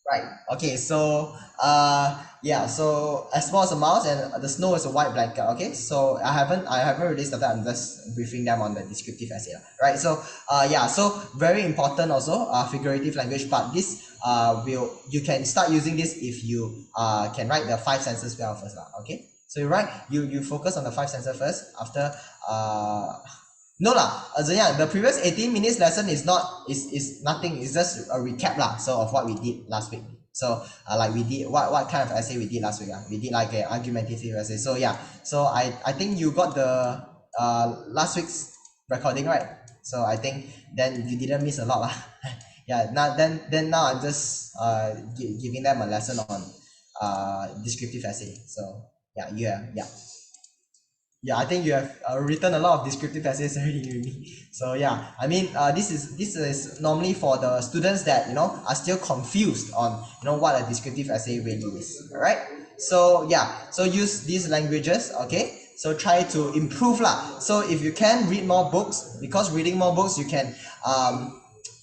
Right. Okay. So, yeah. So as small as a mouse and the snow is a white blanket. Okay. So I haven't really started. I'm just briefing them on the descriptive essay. Right. So, yeah. So very important also. Figurative language. But this will you can start using this if you can write the five senses well first lah. Okay. So you focus on the five senses first. After no lah, the previous 18 minutes lesson is nothing, it's just a recap lah, so of what we did last week. So like we did what kind of essay we did last week. We did like an argumentative essay. So yeah, so I think you got the last week's recording, right? So I think then you didn't miss a lot lah. Yeah, now I'm just giving them a lesson on descriptive essay. So yeah. Yeah, I think you have written a lot of descriptive essays already with me. So yeah, I mean, this is normally for the students that are still confused on what a descriptive essay really is. All right. So yeah, so use these languages. Okay. So try to improve lah. So if you can read more books, because reading more books you can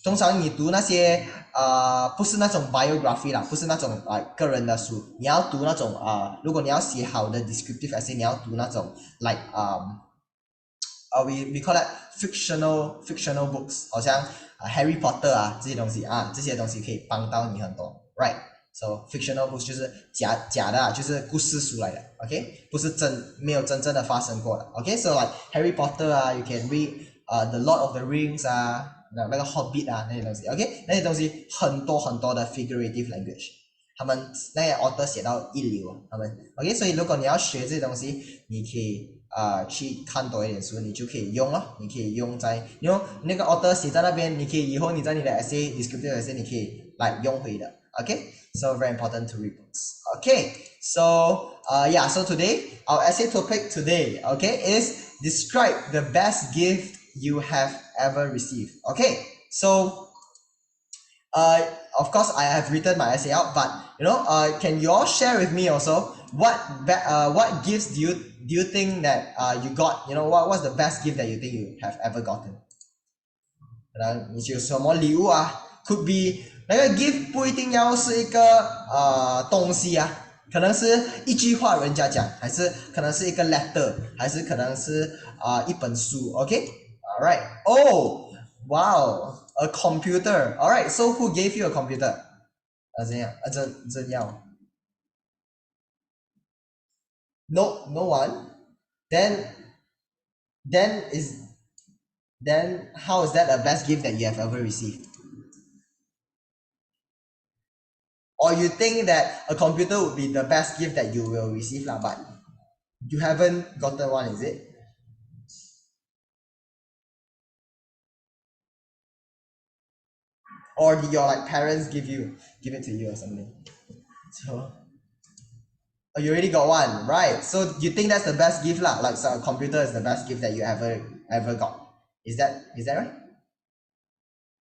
通常你读那些不是那种 biography 啦，不是那种个人的书，你要读那种如果你要写好的 descriptive essay，你要读那种 like we call that fictional books，好像Harry Potter 这些东西可以帮到你很多 ，right？So fictional books 就是假的就是故事书来的 ，OK？ 不是没有真正的发生过的 ，OK？So like Harry Potter you can read The Lord of the Rings 那个 Hobbit 那些东西 ，OK？ 那些东西很多很多的 figurative language， 他们那些 author 写到一流，他们 OK？ 所以如果你要学这些东西，你可以去看多一点书，你就可以用了，你可以用在那个 author 写在那边，你可以以后你在你的 essay descriptive essay 你可以来用回的 ，OK？So very important to read books. Okay, so yeah, so today our essay topic today, okay, is describe the best gift you have ever received. Okay, so of course I have written my essay out, but can you all share with me also what gifts do you think that you got? What's the best gift that you think you have ever gotten? 你有什么礼物？Could be 那个 gift 不一定要是一个东西可能是一句话人家讲，还是可能是一个 letter， 还是可能是一本书 ，OK？ Alright. Oh, wow, a computer. Alright, so who gave you a computer? 怎样？真要 No one. Then how is that a best gift that you have ever received? Or you think that a computer would be the best gift that you will receive lah, but you haven't gotten one, is it? Or did your parents give it to you or something? So you already got one, right? So you think that's the best gift lah? Like, so a computer is the best gift that you ever got. Is that right?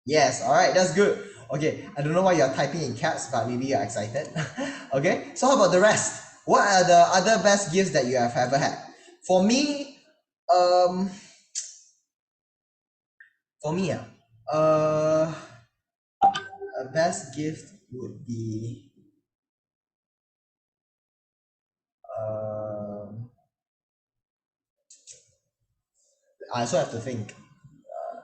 Yes, all right, that's good. Okay, I don't know why you're typing in caps, but maybe you're excited. Okay, so how about the rest? What are the other best gifts that you have ever had? For me, a best gift would be I also have to think.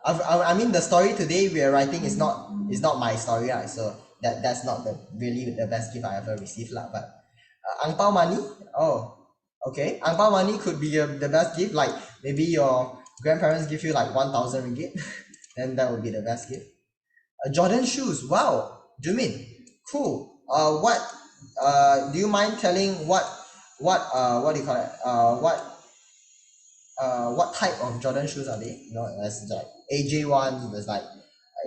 I mean the story today we are writing is not my story, right? So that's not really the best gift I ever received lah. But ang pao money, oh, okay, ang pao money could be the best gift. Like maybe your grandparents give you like 1,000 ringgit, then that would be the best gift. Jordan shoes, wow, do you mean? Cool. What? Do you mind telling what do you call it? What type of Jordan shoes are they? There's like AJ1s, there's like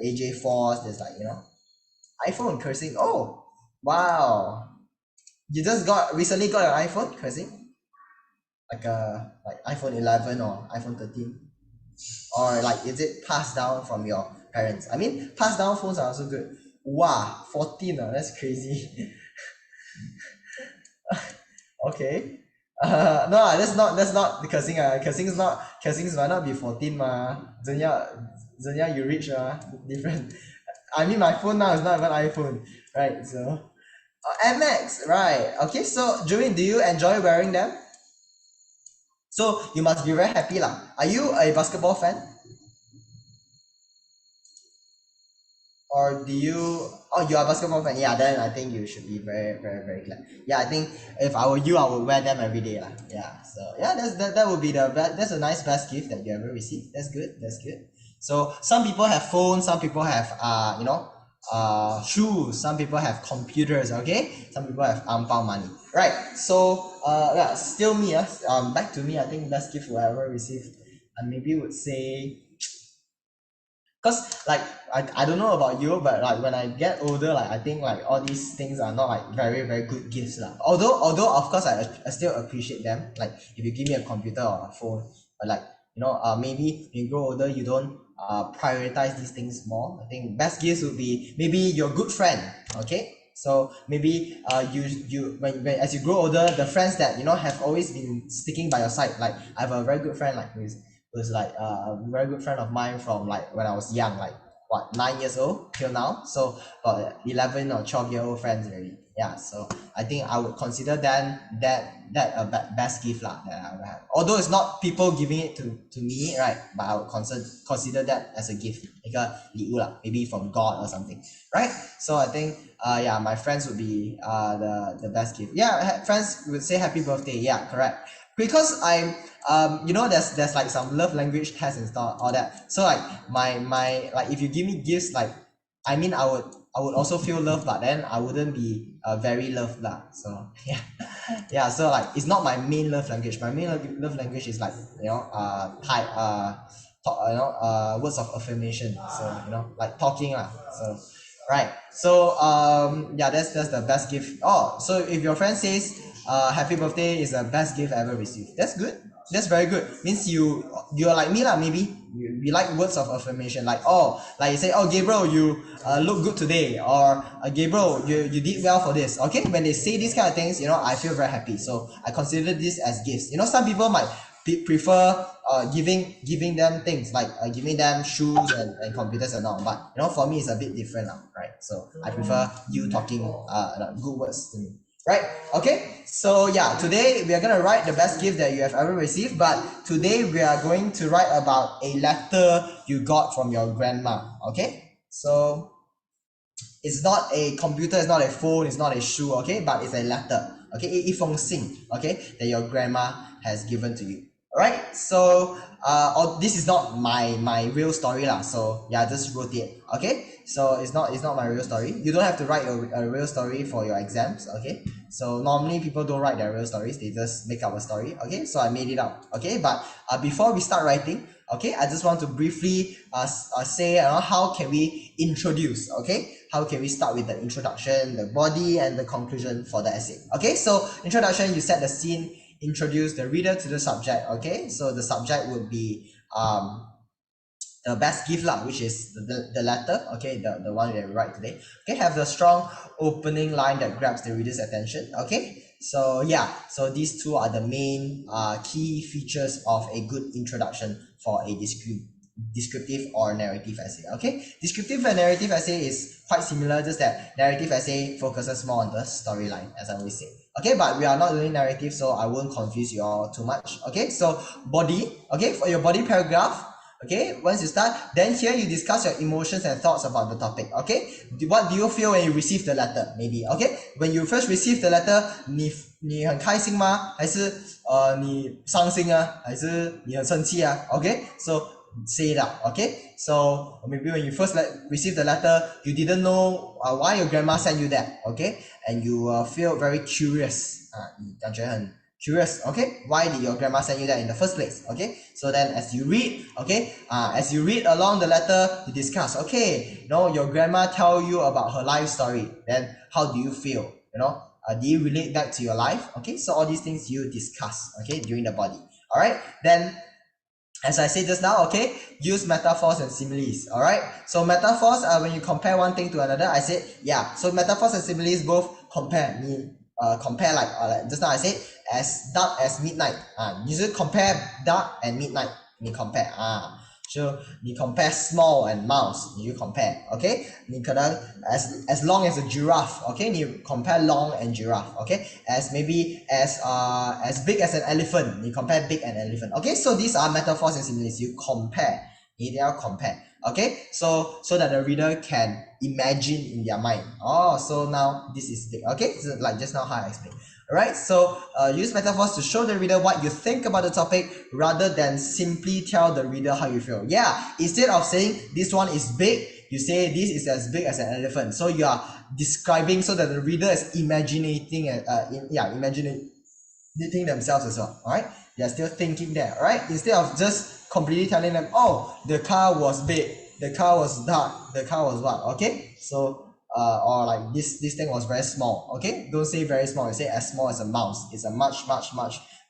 AJ4s, there's like iPhone cursing. Oh, wow! You just recently got an iPhone cursing, like iPhone 11 or iPhone 13, or like is it passed down from your parents? I mean, passed down phones are also good. Wow, 14, that's crazy. Okay. No, that's not the cursing. Cursing might not be 14 Zenya, you rich different. I mean, my phone now is not even iPhone. Right, so MX, right. Okay, so Joey, do you enjoy wearing them? So you must be very happy lah. Are you a basketball fan? Or do you, oh, you are a basketball fan? Yeah, then I think you should be very, very, very glad. Yeah, I think if I were you, I would wear them every day lah. Yeah, so yeah, that would be that's a nice best gift that you ever received. That's good. That's good. So some people have phones, some people have shoes, some people have computers. Okay, some people have ampao money. Right. So yeah, still me. Back to me. I think best gift I ever received, and maybe would say, because like I don't know about you, but like when I get older, like I think like all these things are not like very, very good gifts lah. Although of course I still appreciate them. Like if you give me a computer or a phone, but like maybe when you grow older you don't prioritize these things more. I think best gifts would be maybe your good friend. Okay. So maybe when as you grow older, the friends that have always been sticking by your side. Like I have a very good friend like who's like a very good friend of mine from like when I was young, like what 9 years old till now. So 11 or 12-year-old friends already. Yeah. So I think I would consider that a best gift lah that I would have. Although it's not people giving it to me, right? But I would consider that as a gift, like a 礼物 lah, maybe from God or something, right? So I think yeah, my friends would be the best gift. Yeah, friends would say happy birthday. Yeah, correct. Because I'm there's like some love language tests and stuff, all that. So like my like if you give me gifts, like I mean I would also feel love, but then I wouldn't be very loved lah. So yeah. Yeah, so like it's not my main love language. My main love language is like type words of affirmation. So like talking lah. So right. So yeah, that's the best gift. Oh, so if your friend says happy birthday is the best gift ever received, that's good. That's very good. Means you're like me lah. Maybe you like words of affirmation, like like you say, oh Gabriel, you look good today, or Gabriel, you did well for this. Okay, when they say these kind of things, I feel very happy. So I consider this as gifts. Some people might prefer giving them things like giving them shoes and computers and all, but for me it's a bit different now, right? So I prefer you talking good words to me, right? Okay, so yeah, today we are going to write the best gift that you have ever received, but today we are going to write about a letter you got from your grandma. Okay, so it's not a computer, it's not a phone, it's not a shoe, okay, but it's a letter. Okay, 一封信, okay, that your grandma has given to you. All right, so this is not my real story lah. So yeah, I just wrote it. Okay, so it's not my real story. You don't have to write a real story for your exams. Okay, so normally people don't write their real stories, they just make up a story. Okay, so I made it up. Okay, but before we start writing, okay, I just want to briefly say how can we introduce. Okay, how can we start with the introduction, the body, and the conclusion for the essay. Okay, so introduction, you set the scene, introduce the reader to the subject. Okay, so the subject would be the best gift lah, which is the letter. Okay, the one that we write today. Okay, have the strong opening line that grabs the reader's attention. Okay, so yeah, so these two are the main key features of a good introduction for a descriptive or narrative essay. Okay, descriptive and narrative essay is quite similar, just that narrative essay focuses more on the storyline, as I always say. Okay, but we are not doing narrative, so I won't confuse you all too much. Okay, so body. Okay, for your body paragraph. Okay, once you start, then here you discuss your emotions and thoughts about the topic. Okay, what do you feel when you receive the letter? Maybe okay, when you first receive the letter, 你很开心吗？还是你伤心啊？还是你很生气啊？ Okay, so say it out. Okay, so maybe when you first receive the letter, you didn't know why your grandma sent you that. Okay, and you feel very curious. 你感觉很 curious. Okay, why did your grandma send you that in the first place? Okay, so then as you read, okay, as you read along the letter, you discuss. Okay, your grandma tell you about her life story. Then how do you feel? Do you relate that to your life? Okay, so all these things you discuss. Okay, during the body. All right, then as I said just now, okay, use metaphors and similes. All right, so metaphors are when you compare one thing to another. I said, yeah, so metaphors and similes both compare. Compare like just now I said, as dark as midnight. You should compare dark and midnight. You compare. 就你 compare small and mouse，你就 compare，OK？你可能 as long as a giraffe，OK？你 compare long and giraffe，OK？As maybe as big as an elephant，你 compare big and elephant，OK？So these are metaphors and similes. You compare，你一定要 compare，OK？So that the reader can imagine in their mind. Oh, so now this is big, okay? So like just now how I explained. Alright, so use metaphors to show the reader what you think about the topic rather than simply tell the reader how you feel. Yeah, instead of saying this one is big, you say this is as big as an elephant. So you are describing so that the reader is imagining themselves as well. Alright, they are still thinking there. Alright, instead of just completely telling them, oh, the car was big, the car was dark, the car was what? Okay, so or like this thing was very small. Okay, don't say very small, you say as small as a mouse. It's a much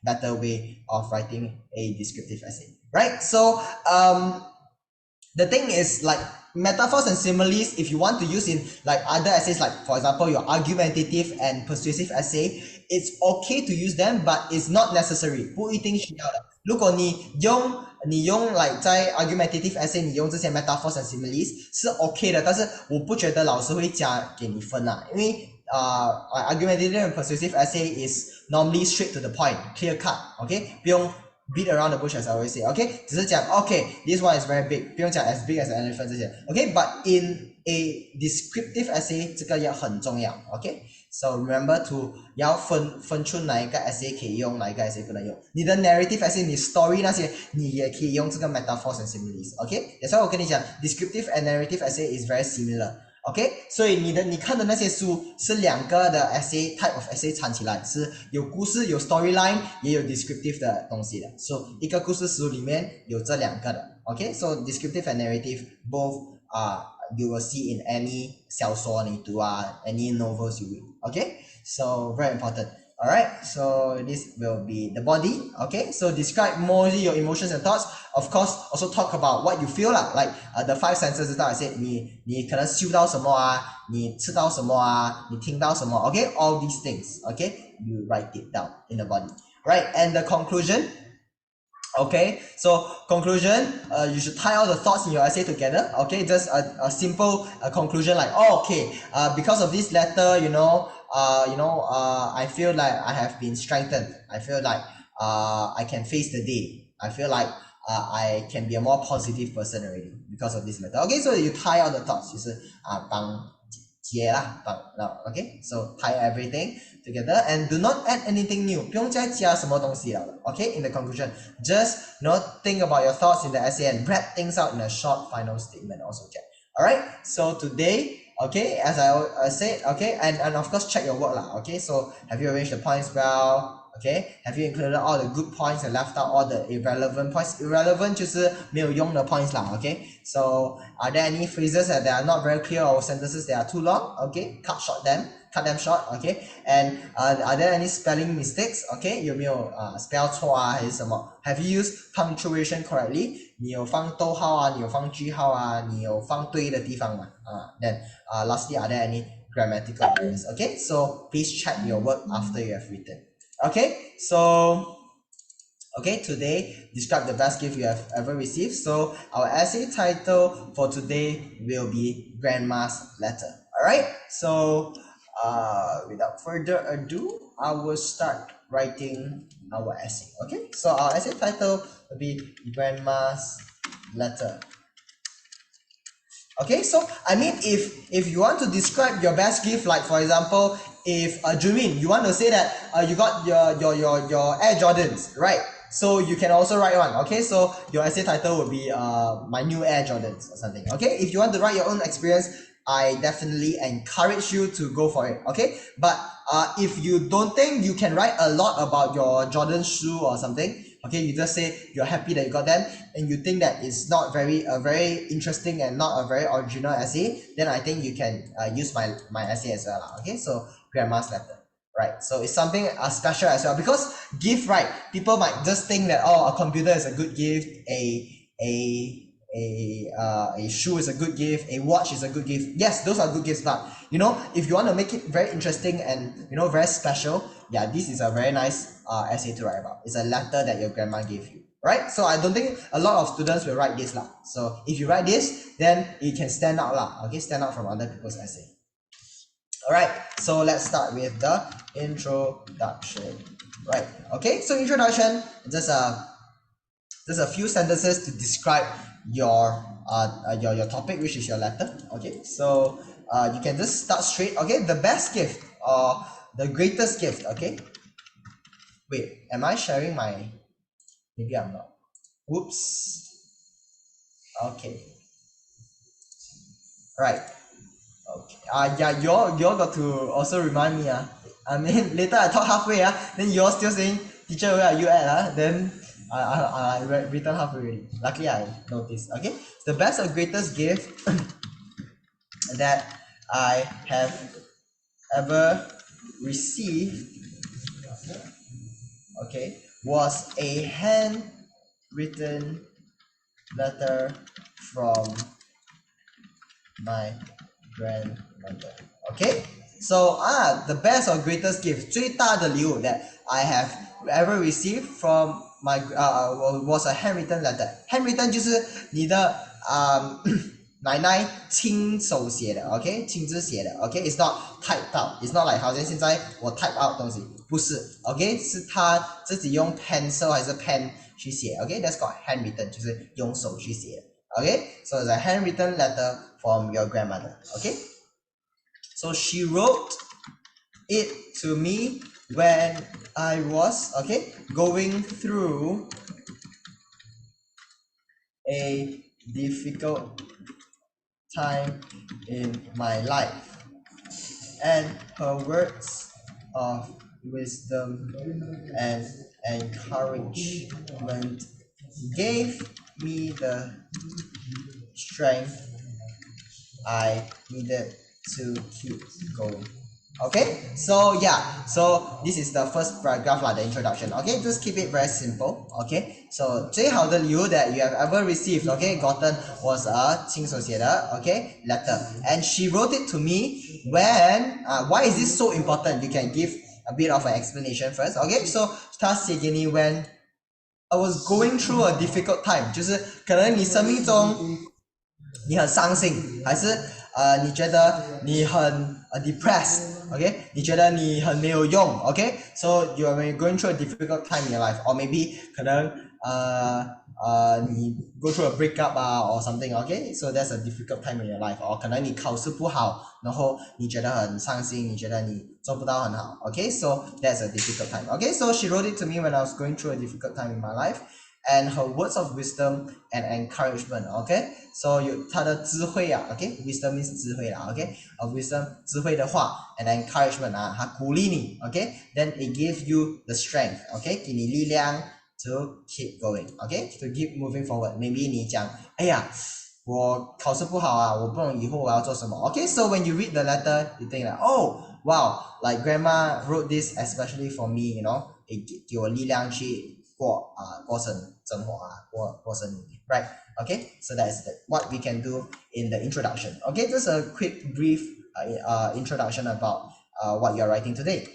better way of writing a descriptive essay, right? So the thing is, like, metaphors and similes, if you want to use in like other essays, like for example your argumentative and persuasive essay, it's okay to use them, but it's not necessary， 不一定需要的。如果你用 like 在 argumentative essay 你用这些 metaphors and similes 是 okay 的，但是我不觉得老师会加给你分啦，因为argumentative and persuasive essay is normally straight to the point, clear cut, okay？ 不用 beat around the bush as I always say, okay？ 只是讲 okay, this one is very big， 不用讲 as big as an elephant 这些 okay？ But in a descriptive essay 这个也很重要 okay？So remember to 要分出哪一个 essay 可以用，哪一个 essay 不能用。你的 narrative essay， 你 story 那些，你也可以用这个 metaphors and similes，OK？ 所以我跟你讲 descriptive and narrative essay is very similar，OK？ 所以你看的那些书是两个的 essay type of essay 掺起来，是有故事有 storyline 也有 descriptive 的东西的。So 一个故事书里面有这两个的 ，OK？So descriptive and narrative both you will see in any 小说你读啊 any novels you read, okay? So very important. Alright, so this will be the body, okay? So describe mostly your emotions and thoughts. Of course, also talk about what you feel lah, like the five senses that I said, 你可能嗅到什么啊，你吃到什么啊，你听到什么 okay? All these things, okay? You write it down in the body. Right, and the conclusion. Okay, so conclusion, you should tie all the thoughts in your essay together. Okay, just a simple conclusion like, oh, okay, because of this letter, I feel like I have been strengthened. I feel like I can face the day. I feel like I can be a more positive person already because of this letter. Okay, so you tie all the thoughts, 就是接啦，okay, so tie everything together and do not add anything new， 不用再加什么东西了 okay? In the conclusion, just think about your thoughts in the essay and wrap things out in a short final statement also can. Alright, so today, okay, as I said, okay, and of course check your work lah, okay? So have you arranged the points well? Okay, have you included all the good points and left out all the irrelevant points? Irrelevant 就是没有用的 points lah, okay? So are there any phrases that are not very clear or sentences that are too long? Okay, cut them short, okay? And are there any spelling mistakes? Okay, 有没有spell 错啊还是什么？ Have you used punctuation correctly? 你有放逗号啊，你有放句号啊，你有放对的地方吗？Then lastly, are there any grammatical errors? Okay, so please check your work after you have written. Okay, so today describe the best gift you have ever received. So our essay title for today will be Grandma's Letter. Alright, so without further ado, I will start writing our essay. Okay, so our essay title will be Grandma's Letter. Okay, so I mean, if you want to describe your best gift, like for example, if Jumin, you want to say that you got your Air Jordans, right? So you can also write one. Okay, so your essay title would be my new Air Jordans or something. Okay, if you want to write your own experience, I definitely encourage you to go for it. Okay, but if you don't think you can write a lot about your Jordan shoe or something, okay, you just say you're happy that you got them and you think that it's not very interesting and not a very original essay, then I think you can use my essay as well. Okay, so Grandma's Letter, right? So it's something special as well, because gift, right, people might just think that, oh, a computer is a good gift, a shoe is a good gift, a watch is a good gift. Yes, those are good gifts, but if you want to make it very interesting and very special, yeah, this is a very nice essay to write about. It's a letter that your grandma gave you, right? So I don't think a lot of students will write this lah. So if you write this, then you can stand out lah. Okay, stand out from other people's essay. All right, so let's start with the introduction. Right. Okay, so introduction, just a few sentences to describe your topic, which is your letter. Okay, so you can just start straight. Okay, the best gift or the greatest gift. Okay, wait, am I sharing my? Maybe I'm not. Whoops. Okay. Right. Okay. Yeah, you all got to also remind me. I mean, later I talk halfway. Then you all still saying, teacher, where are you at? Then I written halfway already. Luckily, I noticed. Okay. The best or greatest gift that I have ever received, okay, was a handwritten letter from my grandmother. Okay, so the best or greatest gift 最大的礼物 that I have ever received from my was a handwritten letter. Handwritten 就是你的奶奶亲手写的 ，OK， 亲自写的 ，OK， it's not typed out， it's not like 好像现在我 type out 东西，不是 ，OK， 是他自己用 pencil 还是 pen 去写 ，OK，that's called handwritten， 就是用手去写的。Okay, so it's a handwritten letter from your grandmother. Okay, so she wrote it to me when I was going through a difficult time in my life, and her words of wisdom and encouragement gave me the strength I needed to keep going. Okay, so yeah, so this is the first paragraph the introduction. Okay, just keep it very simple. Okay, so 最好的礼物 that you have ever received, gotten was a 亲手写的 letter, and she wrote it to me when why is this so important? You can give a bit of an explanation first. Okay, so 她写给你 when I was going through a difficult time， 就是可能你生命中你很伤心，还是你觉得你很depressed， 你觉得你很没有用 so you are going through a difficult time in your life, or maybe 可能你 go through a breakup or something, so that's a difficult time in your life, or 可能你考试不好，然后你觉得很伤心，你觉得你做不到很好 so that's a difficult time. So she wrote it to me when I was going through a difficult time in my life, and her words of wisdom and encouragement. So 有她的智慧wisdom means 智慧啦wisdom 智慧的话 and encouragement 她鼓励你then it gives you the strength 给你力量 to keep going to keep moving forward. Maybe 你讲哎呀我考试不好我不懂以后我要做什么so when you read the letter you think like oh wow, like grandma wrote this especially for me,给我力量去过生活过生活 right? So that's what we can do in the introduction. Just a quick brief introduction about what you're writing today.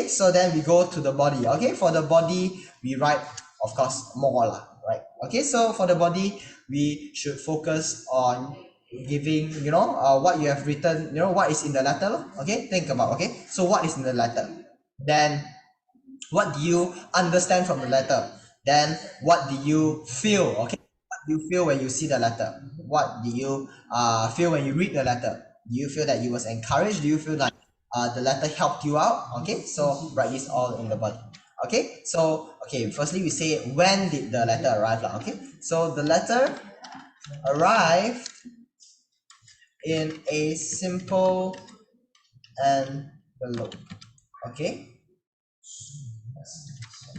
So then we go to the body. For the body we write of course more lah, right? So for the body we should focus on giving what you have written, what is in the letter. Think about so what is in the letter, then what do you understand from the letter, then what do you feel what do you feel when you see the letter, what do you feel when you read the letter, do you feel that you was encouraged, do you feel like the letter helped you out so write this all in the body. So firstly we say when did the letter arrive so the letter arrived in a simple envelope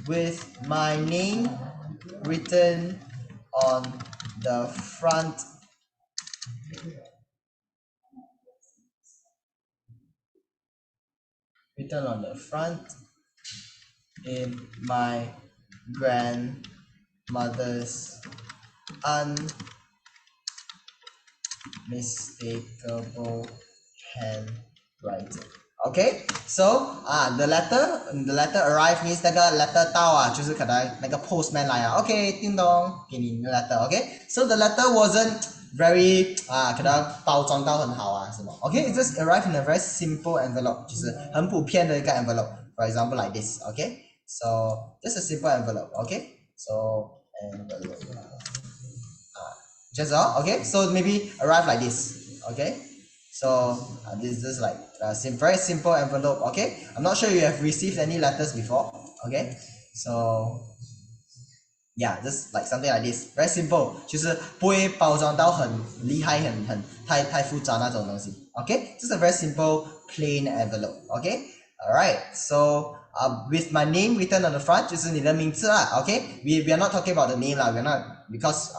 with my name written on the front in my grandmother's unmistakable handwriting. Okay, so the letter arrive means 那个 letter 到啊，就是可能那个 postman 来啊 ，OK， 叮咚，给你的 letter，OK，so the letter wasn't very 可能包装到很好啊什么，OK，it just arrived in a very simple envelope，就是很普遍的一个 envelope，for example like this，OK，so just a simple envelope，OK，so envelope，just all，OK，so maybe arrive like this，OK。So this is like a very simple envelope, okay? I'm not sure you have received any letters before, okay? So yeah, just like something like this, very simple，就是不会包装到很厉害、太复杂那种东西 ，okay? Just a very simple plain envelope, okay? Alright, so with my name written on the front， 就是你的名字啦 ，okay? We are not talking about the name 啦 ，we're not because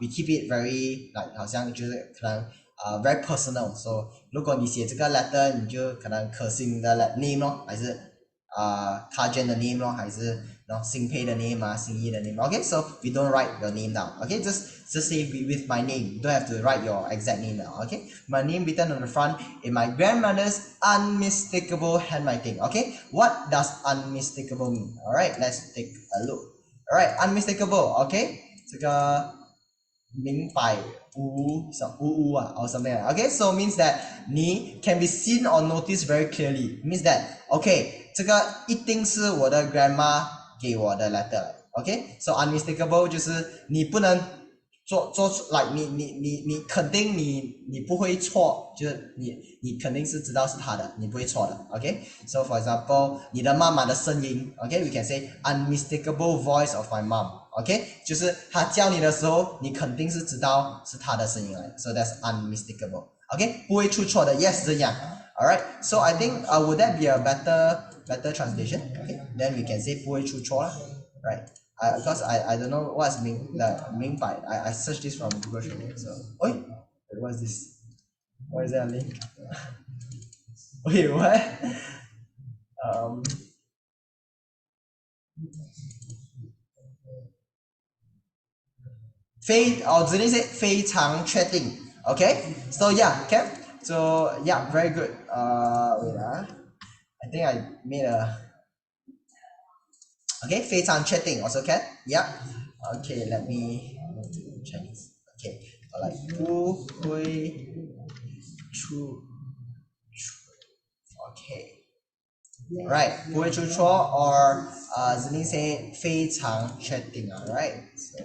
we keep it very like 好像就是可能very personal， so 如果你写这个 letter， 你就可能可心的 name 咯，还是Kajen 的 name 咯，还是新配的 name 啊，新一的 name。Okay, so we don't write your name down. Okay, just say with my name. You don't have to write your exact name down. Okay, my name written on the front in my grandmother's unmistakable handwriting. Okay, what does unmistakable mean? Alright, let's take a look. Alright, unmistakable. Okay, 这个明白无or something like that. Okay, so means that 你 can be seen or noticed very clearly. Means that okay, 这个一定是我的 grandma 给我的 letter. Okay, so unmistakable 就是你不能做like 你肯定你不会错，就是你肯定是知道是他的，你不会错的。Okay, so for example 你的妈妈的声音 ，Okay, we can say unmistakable voice of my mom。Okay, 就是他叫你的时候，你肯定是知道是他的声音来 ，so that's unmistakable。Okay, 不会出错的 ，yes 这样。Alright, so I think would that be a better translation? Okay, then we can say 不会出错啦 right? Because I don't know what's 明白 I searched this from Google Translate. So what's this? What is that link? Wait, what? Zini say 非常确定 Okay, so yeah, Kev. So yeah, very good. Wait I think I made a Okay, 非常确定 also can. Yeah. Okay, let me move to Chinese. Okay, like 不会出 Okay. Right, 不会出错 or Zini say 非常确定 alright. So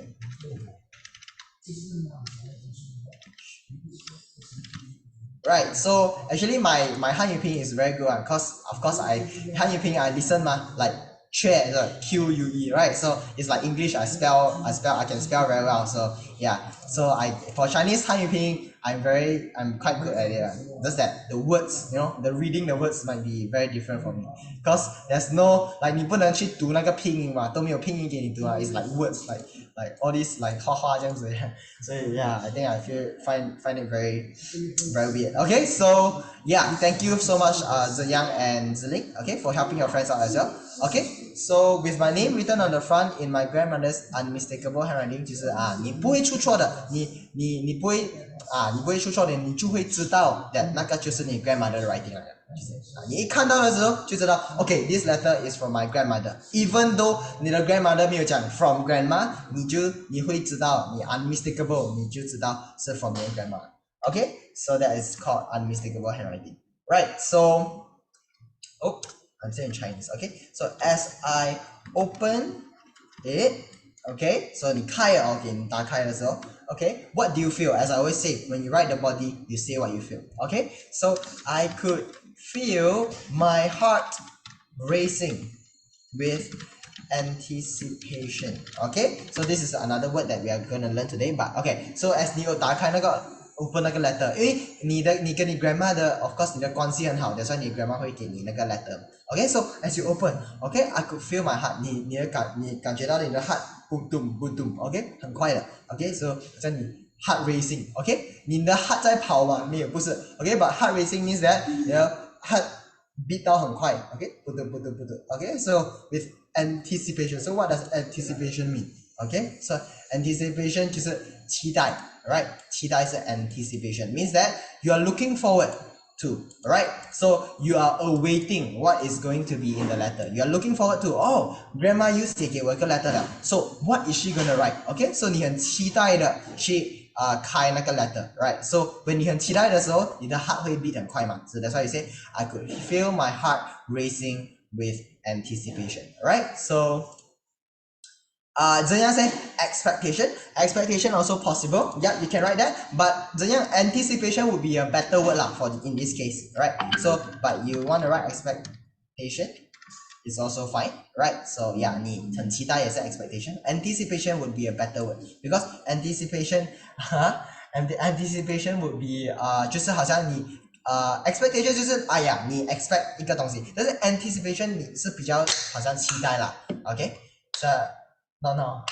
Right, so actually my Hanyu Ping is very good one cause of course Hanyu Ping I listen like 确 the QUE, right? So it's like English I can spell very well. So yeah, so for Chinese Hanyu Ping I'm quite good at it. Just that the words, the reading the words might be very different for me. Because there's no like 你不能去读那个拼音嘛，都没有拼音给你读啊。It's like words like all these like 画画这样子。所以 yeah, I think I find it very weird. Okay, so yeah, thank you so much Ziyang and Ziling, okay, for helping your friends out as well. Okay, so with my name written on the front in my grandmother's unmistakable handwriting 就是你不会出错的，你不会出错的，你就会知道 that 那个就是你 grandmother 的 writing 来的。你一看到的时候就知道 okay, this letter is from my grandmother. Even though 你的 grandmother 没有讲 from grandma, 你会知道你 unmistakable, 你就知道是 from your grandma. Okay, so that is called unmistakable handwriting. Right, so I'm saying in Chinese. Okay, so as I open it, okay, so 你开了 okay, 你打开的时候 okay, what do you feel? As I always say, when you write the body, you say what you feel. Okay, so I could feel my heart racing with anticipation. Okay, so this is another word that we are going to learn today. But okay, so as 你有打开那个 open 那个 letter， 因为你跟你 grandma 的 of course 你的关系很好，所以你 grandma 会给你那个 letter。Okay, so as you open, okay, I could feel my heart. 你感觉到你的 heart 咕咚咕咚 ，okay， 很快的 ，okay， so 像你 heart racing，okay， 你的 heart 在跑吗？没有，不是 ，okay， but heart racing means that your heart beat 到很快 ，okay， 咕咚咕咚咕咚 ，okay， so with anticipation, so what does anticipation mean? Okay, so anticipation 就是期待 ，right？ 期待是 anticipation means that you are looking forward to, right? So you are awaiting what is going to be in the letter. You are looking forward to, oh, grandma 又写给我一个 letter 了. So what is she gonna write? Okay, so 你很期待的去开那个 letter, right? So when 你很期待的时候，你的 heart 会 beat 很快嘛。So that's why you say I could feel my heart racing with anticipation, right? So Zhenyang say expectation. Expectation also possible. Yeah, you can write that. But Zhenyang, anticipation would be a better word lah for in this case, right? So, but you want to write expectation, is also fine, right? So yeah, 你很期待也是 expectation. Anticipation would be a better word because anticipation, anticipation would be 就是好像你expectation 就是哎呀你 expect 一个东西，但是 anticipation 你是比较好像期待啦 ，OK？ So no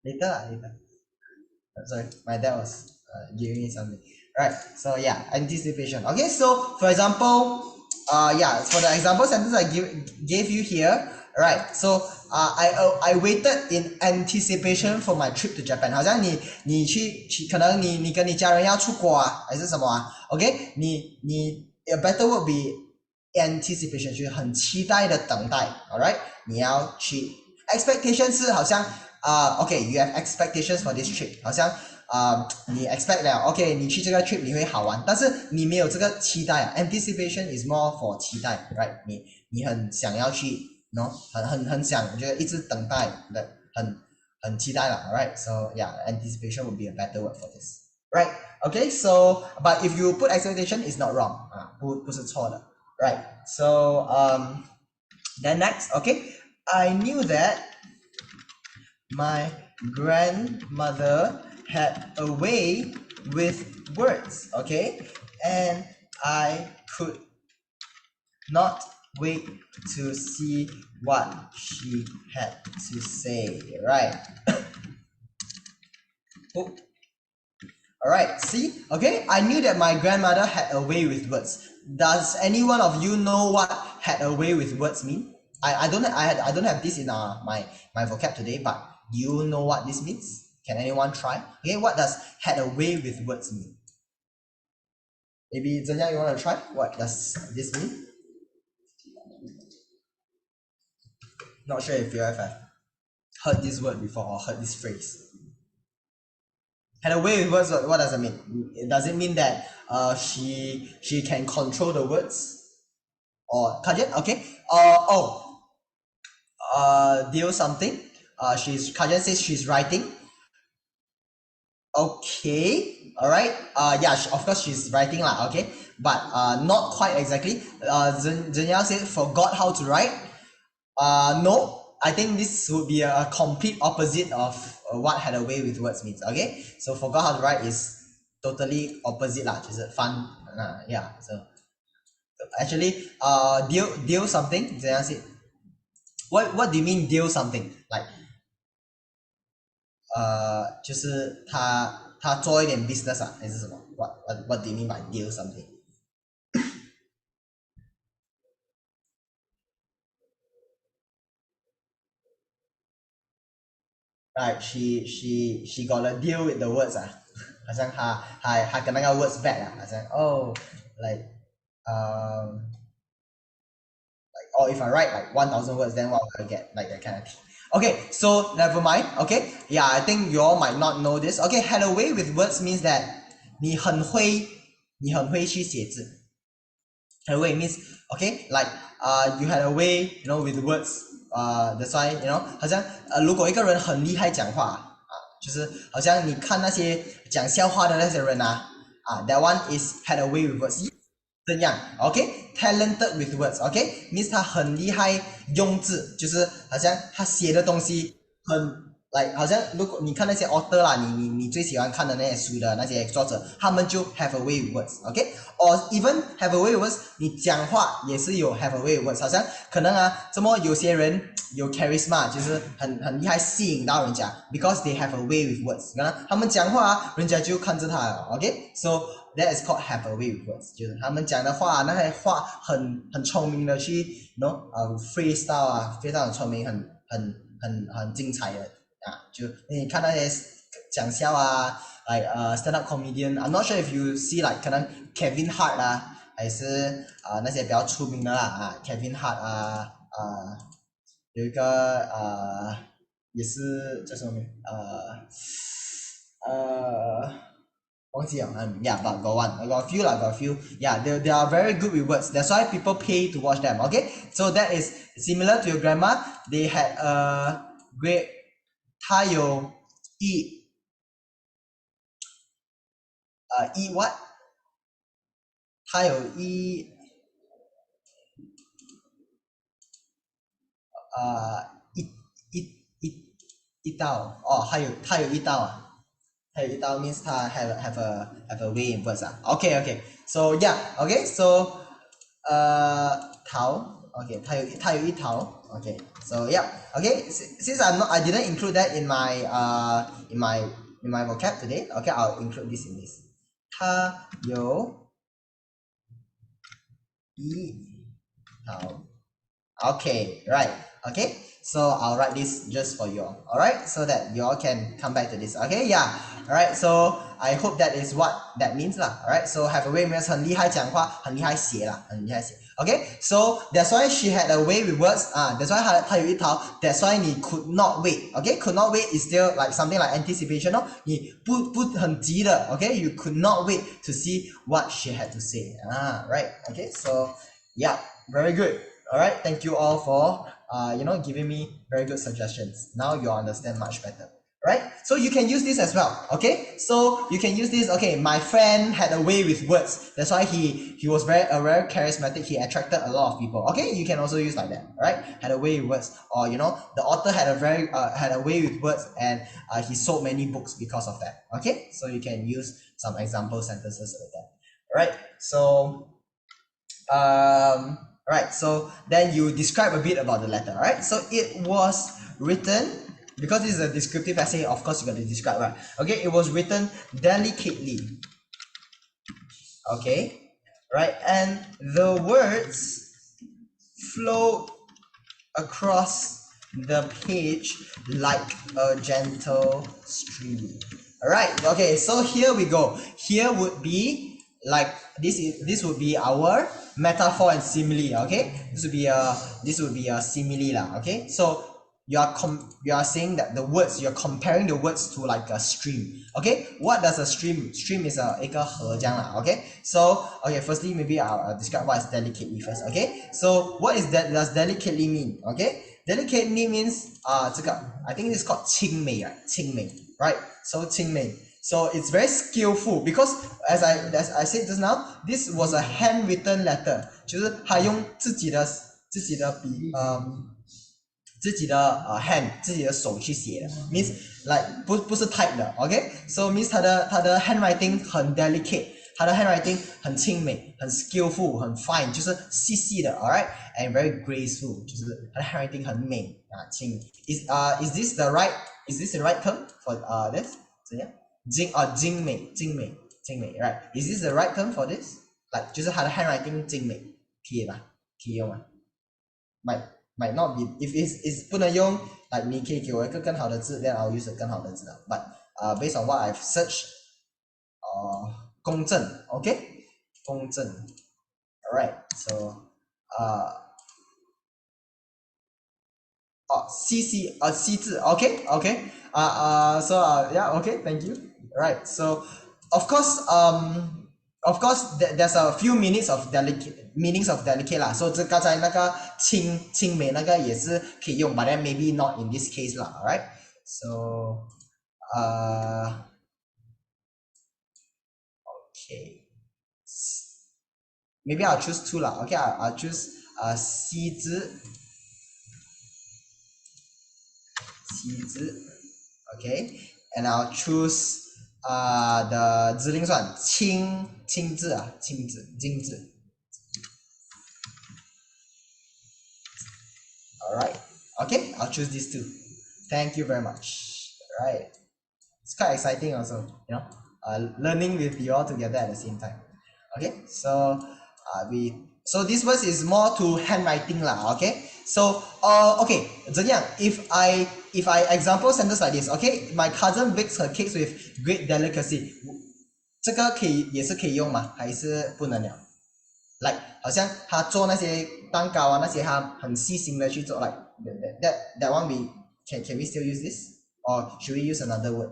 later. Sorry, my dad was giving me something. Right, so yeah, anticipation. Okay, so for example, yeah, for the example sentence I gave you here, right? So I waited in anticipation for my trip to Japan. 好像你去可能你跟你家人要出国啊，还是什么啊 ？OK， 你 a better word be anticipation， 就是很期待的等待 ，alright？ 你要去 expectation 是好像OK，you have expectations for this trip， 好像你 expect 了 OK， 你去这个 trip 你会好玩，但是你没有这个期待啊。Anticipation is more for 期待 ，right？ 你很想要去 ，no， 很想，觉得一直等待的，很期待了 ，alright？So yeah, anticipation would be a better word for this, right? Okay, so but if you put expectation, it's not wrong 啊，不是错的 ，right? So then next, okay, I knew that my grandmother had a way with words, okay? And I could not wait to see what she had to say, right? Oh. Alright, see? Okay, I knew that my grandmother had a way with words. Does any one of you know what had a way with words mean? I don't have this in my vocab today, but do you know what this means? Can anyone try? Okay, what does had a way with words mean? Maybe Zhenyang, you want to try? What does this mean? Not sure if you have heard this word before or heard this phrase. Had a way with words, what does it mean? Does it mean that she can control the words? Or Kajan, okay. Deal something. Kajan says she's writing. Okay, alright. Yeah, of course she's writing lah, okay. But not quite exactly. Zhenyang said forgot how to write. No, I think this would be a complete opposite of what had a way with words means. Okay, so forgot how to write is totally opposite lah, 就是翻 yeah. So actually deal something. Zhenyang said, what do you mean deal something? Like 就是他做一点 business 啊，还是什么 what do you mean by deal something? Right, she got a deal with the words 啊，好像他跟那个 words back 啊，好像like if I write like 1,000 words, then what will I get? Like that kind of thing. Okay, so never mind. Okay, yeah, I think you all might not know this. Okay, had a way with words means that 你很会去写字。Had a way means okay, like you had a way, you know, with words. That's why, you know, 好像如果一个人很厉害讲话就是好像你看那些讲笑话的那些人that one is had a way with words. 怎样 OK talented with words OK means 他很厉害用字，就是好像他写的东西很 like 好像如果你看那些 author 啦，你最喜欢看的那些书的那些作者，他们就 have a way with words OK or even have a way with words 你讲话也是有 have a way with words 好像可能这么有些人有 charisma 就是很厉害吸引到人家 because they have a way with words 可能他们讲话人家就看着他了 OK so that is called have a way with words 就是他们讲的话那些话很聪明的去 you know freestyle 非常聪明很精彩的就你看那些讲笑like stand up comedian I'm not sure if you see like 可能 Kevin Hart 还是那些比较出名的啦Kevin Hart 有一个也是叫什么名忘记了yeah but I got a few yeah they are very good with words, that's why people pay to watch them. Okay, so that is similar to your grandma. They had a great 他有eat what 他有一一道哦，他有一道还有一道 means 他 have a way in words okay so yeah okay so 桃 okay 他有一桃 okay so yeah okay since I didn't include that in my vocab today, okay I'll include this in this. 他有一桃 okay right okay so I'll write this just for you all right so that you all can come back to this okay yeah alright so I hope that is what that means lah. Alright so have a way means 很厉害讲话很厉害写啦很厉害写 okay so that's why she had a way with words that's why 她有一套 that's why 你 could not wait okay could not wait is still like something like anticipation 哦你不很急的 okay you could not wait to see what she had to say right okay so yeah very good. Alright, thank you all for giving me very good suggestions. Now you understand much better. Right? So you can use this as well. Okay? So you can use this. Okay, my friend had a way with words. That's why he was very charismatic. He attracted a lot of people. Okay? You can also use like that. Right? Had a way with words. Or the author had a way with words and he sold many books because of that. Okay? So you can use some example sentences like that. Alright? So right, so then you describe a bit about the letter, right? So it was written, because this is a descriptive essay, of course you got to describe, right? Okay, it was written delicately. Okay, right, and the words flowed across the page like a gentle stream. Alright, okay, so here we go. Here would be like this would be our metaphor and simile. Okay, this would be a simile lah. Okay, so you are saying that the words, you're comparing the words to like a stream. Okay, what does a stream is a 个河这样啦. Okay, so okay, firstly maybe I'll describe what is delicately first. Okay, so what is that does delicately mean? Okay, delicately means I think it's called 轻美 right? 轻美 right? So 轻美. So it's very skillful because as I said just now, this was a handwritten letter. 就是他用自己的笔hand 自己的手去写的 means like 不是 type 的 okay so means 他的 handwriting 很 delicate 他的 handwriting 很轻美很 skillful 很 fine 就是细细的 alright and very graceful 就是他的 handwriting 很美轻 is this the right term for this 怎样精美 right is this the right term for this like 就是他的 handwriting 精美可以吧可以用吗might not be if it's 不能用 like 你可以给我一个更好的字 then I'll use 更好的字 but based on what I've searched 公正 okay 公正 alright so西字 okay so yeah okay thank you right so of course there's a few meanings of delicate 啦 so 这刚才那个轻美那个也是可以用 but then maybe not in this case 啦 alright so okay maybe I'll choose two lah okay I'll choose 西字 okay and I'll choose the 指令算清字精字 alright okay I'll choose these two thank you very much alright it's quite exciting also learning with you all together at the same time okay so so this verse is more to handwriting lah okay so okay 怎样 if I example sentence like this okay my cousin bakes her cakes with great delicacy 这个也是可以用吗还是不能了 like 好像他做那些蛋糕啊那些他很细心的去做 like that one we can we still use this or should we use another word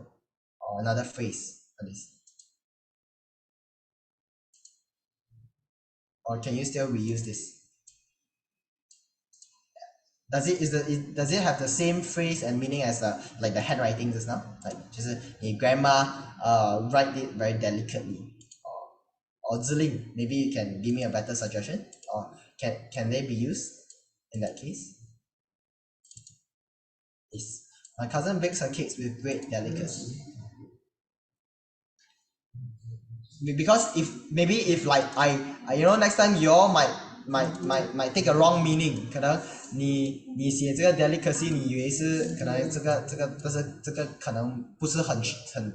or another phrase for this or can you still reuse this does it have the same phrase and meaning as like the handwriting just now like 就是你 grandma write it very delicately or Ziling, maybe you can give me a better suggestion or can they be used in that case yes my cousin bakes her cakes with great delicacy because if maybe if like I you know next time you all might take a wrong meaning 可能你写这个 delicacy 你以为是可能这个但是这个可能不是很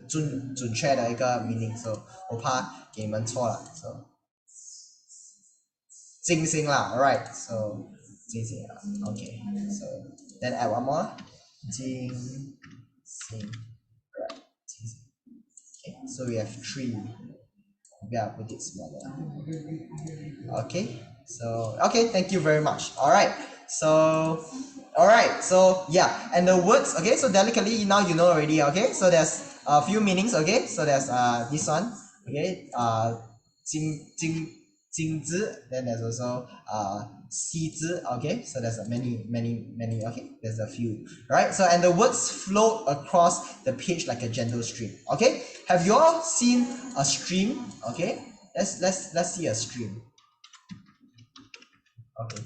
准确的一个 meaning so 我怕给你们错了 so 金星啦 alright so 金星 okay so then add one more 金星 right 金星 okay so we have 3 maybe I'll put it smaller okay so okay thank you very much alright so yeah and the words okay so delicately now you know already okay so there's a few meanings okay so there's this one okay 金子 then there's also 西子 okay so there's many okay there's a few right so and the words flow across the page like a gentle stream okay have you all seen a stream okay let's see a stream okay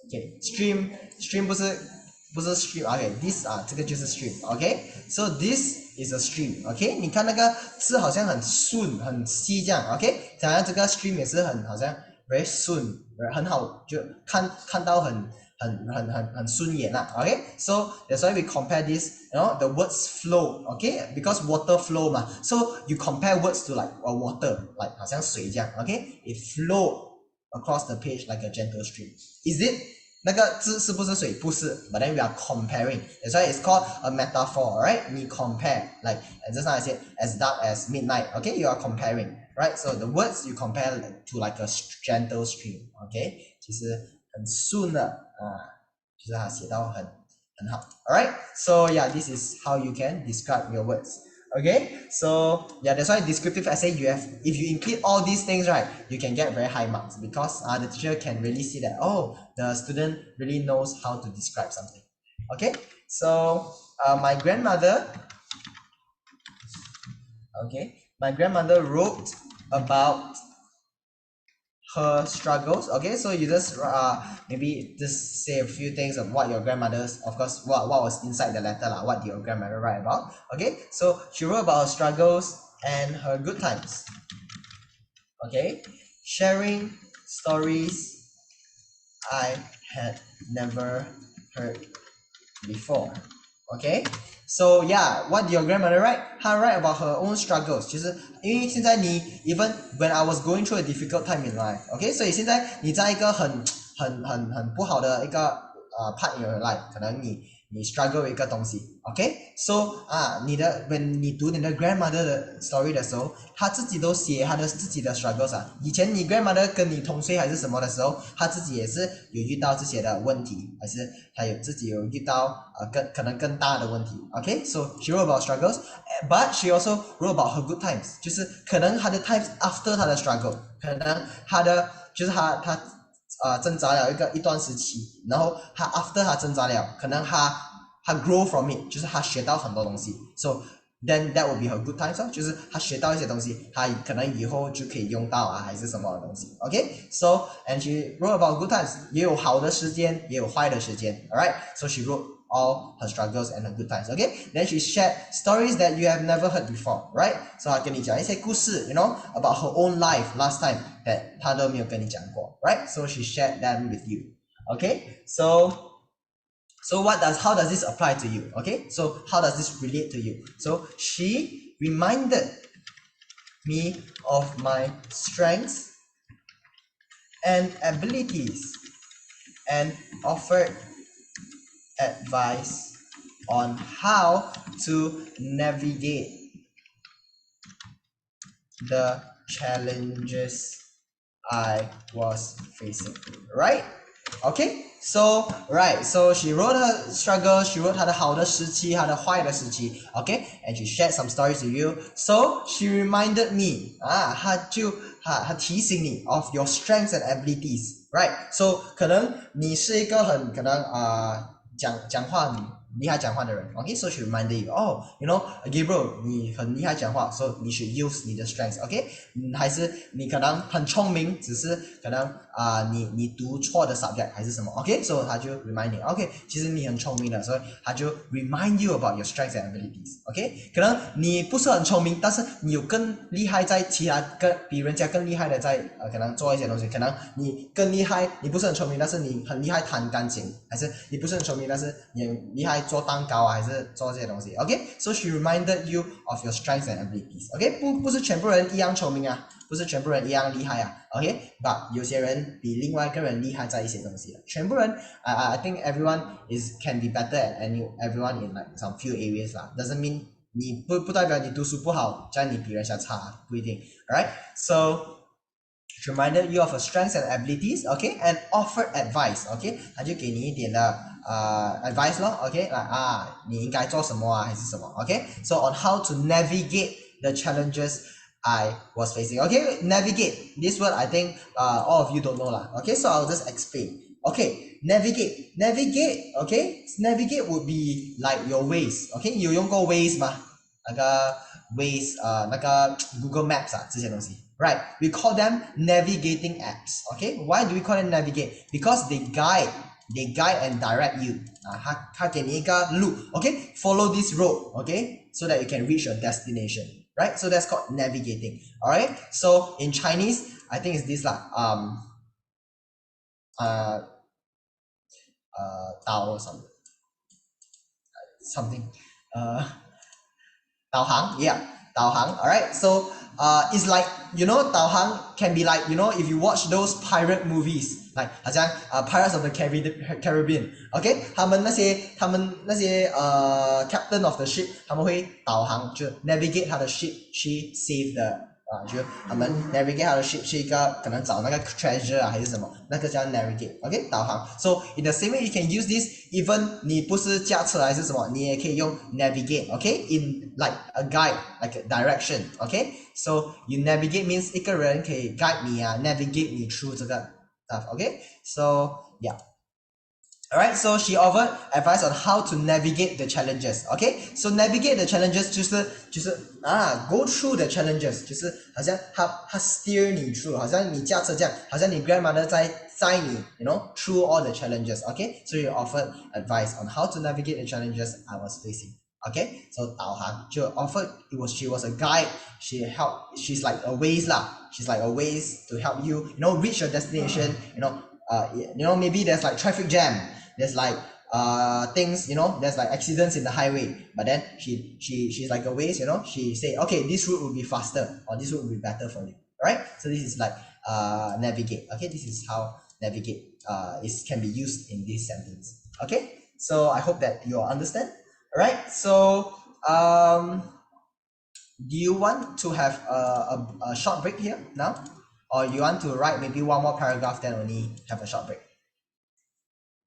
okay stream 不是 stream okay this 这个就是 stream okay so this is a stream okay 你看那个字好像很顺很细这样 okay 当然这个 stream 也是好像 very 顺很好就看到很顺眼啦 okay so that's why we compare this you know the words flow okay because water flow 嘛 so you compare words to like water like 好像水这样 okay it flow across the page like a gentle stream is it 那个字是不是水不是 but then we are comparing that's why it's called a metaphor right 你 compare like just now I said as dark as midnight okay you are comparing right so the words you compare to like a gentle stream okay 其实很顺的就是它写到很好 alright so yeah this is how you can describe your words okay so yeah that's why descriptive essay you have if you include all these things right you can get very high marks because the teacher can really see that oh the student really knows how to describe something okay so my grandmother wrote about her struggles okay so you just maybe just say a few things of what your grandmother's of course what was inside the letter what did your grandmother write about okay so she wrote about her struggles and her good times okay sharing stories I had never heard before okay so yeah what did your grandmother write 她 write about her own struggles 就是因为现在你 even when I was going through a difficult time in life okay 所以现在你在一个很不好的一个part in your life 可能你 struggle 一个东西 okay so when 你读你的 grandmother 的 story 的时候她自己都写她的自己的 struggles 以前你 grandmother 跟你同岁还是什么的时候她自己也是有遇到这些的问题还是她自己有遇到可能更大的问题 okay so she wrote about struggles but she also wrote about her good times 就是可能她的 times after 她的 struggle 可能她的就是她挣扎了一段时期然后她 after 她挣扎了可能她 grow from it 就是她学到很多东西 so then that will be her good times 就是她学到一些东西她可能以后就可以用到还是什么东西 okay so and she wrote about good times 也有好的时间也有坏的时间 alright so she wrote all her struggles and her good times okay then she shared stories that you have never heard before right so 她跟你讲一些故事 you know about her own life last time that 她都没有跟你讲过 right so she shared them with you okay so how does this apply to you okay so how does this relate to you so she reminded me of my strengths and abilities and offered advice on how to navigate the challenges I was facing. Right? Okay, so right, so she wrote her struggle, she wrote 她的好的时期，她的坏的时期 okay, and she shared some stories with you. So she reminded me, 她提醒你 of your strengths and abilities, right? So 可能你是一个很可能讲话很厉害讲话的人 okay, so she reminded you, oh, you know, Gabriel, 你很厉害讲话 so 你 should use 你的 strengths, okay? 还是你可能很聪明，只是可能你读错的 subject 还是什么 okay, so 他就 remind 你 okay, 其实你很聪明的，所以他就 remind you about your strengths and abilities, okay? 可能你不是很聪明，但是你有更厉害在其他比人家更厉害的在可能做一些东西，可能你更厉害，你不是很聪明，但是你很厉害弹钢琴，还是你不是很聪明，但是你很厉害做蛋糕还是做这些东西 okay, so she reminded you of your strengths and abilities, okay? 不是全部人一样聪明啊，不是全部人一样厉害啊 okay, but 有些人比另外一个人厉害在一些东西，全部人I think everyone can be better at everyone in like some few areas 啦 doesn't mean 你不代表你读书不好，这样你比人家差，不一定 alright, so she reminded you of her strengths and abilities, okay, and offered advice, okay, 他就给你一点的advice 咯 okay, like 你应该做什么还是什么 okay, so on how to navigate the challenges I was facing. Okay, navigate, this word I think all of you don't know lah, okay, so I'll just explain. Okay, navigate, okay, navigate would be like your ways, okay, 你有用过 ways 吗？那个 ways 那个 Google Maps 这些东西 right, we call them navigating apps, okay, why do we call them navigate? Because they guide and direct you 它给你一个路 okay, follow this road, okay, so that you can reach your destination, right, so that's called navigating. Alright, so in Chinese I think it's this lah, 导 or something 导航 yeah, 导航 alright, so it's like, you know, 导航 can be like, you know, if you watch those pirate movies like 好像Pirates of the Caribbean, okay, 他们那些captain of the ship 他们会导航，就 navigate 他的 ship 去 save the 就他们 navigate 他的 ship 去一个可能找那个 treasure 还是什么，那个叫 navigate, okay, 导航。 so in the same way you can use this even 你不是驾车还是什么，你也可以用 navigate, okay, in like a guide, like a direction, okay, so you navigate means 一个人可以 guide 你navigate 你 through 这个 stuff, okay, so yeah. Alright, so she offered advice on how to navigate the challenges. Okay, so navigate the challenges 就是go through the challenges 就是好像他 steer 你 through 好像你驾车这样，好像你 grandmother 在载你 you know, through all the challenges. Okay, so she offered advice on how to navigate the challenges I was facing. Okay, so 导航就 offered, she was a guide, she's like a ways lah, she's like a ways to help you, you know, reach your destination, you know, maybe there's like traffic jam, there's like things, you know, there's like accidents in the highway, but then she's like a ways, you know, she say okay, this route will be faster or this route will be better for you. Right, so this is like navigate. Okay, this is how navigate can be used in this sentence. Okay, so I hope that you all understand. Alright, so do you want to have a short break here now, or you want to write maybe one more paragraph then only have a short break?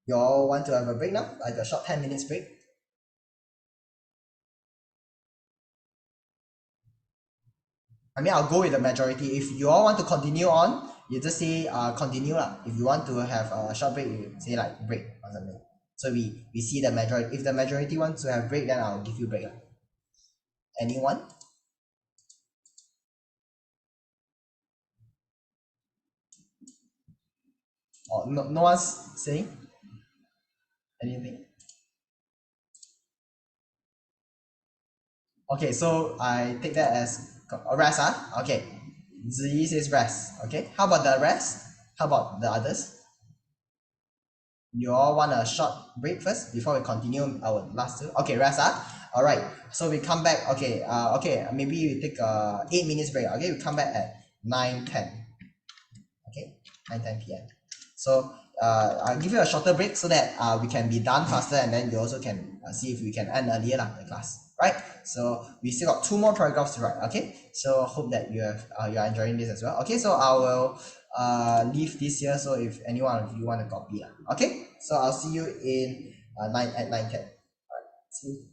You all want to have a break now, like a short 10 minutes break? I mean, I'll go with the majority. If you all want to continue on, you just say continue lah. If you want to have a short break, you say like break or something. So we see the majority. If the majority wants to have break, then I'll give you break. Anyone? Oh, no one's saying anything? Okay, so I take that as rest. Okay. Ziyi says rest. Okay. How about the rest? How about the others? You all want a short break first before we continue our last two? Okay, rest. Alright. So we come back. Okay. Okay. Maybe we take a 8 minutes break. Okay. We come back at 9:10. Okay. 9:10 p.m. So I'll give you a shorter break so that we can be done faster, and then you also can see if we can end earlier the class. right? So we still got 2 more paragraphs to write. Okay, so hope that you are enjoying this as well. Okay, so I will leave this here. So if any one of you want to copy, okay. So I'll see you in 9:10. All right, see you.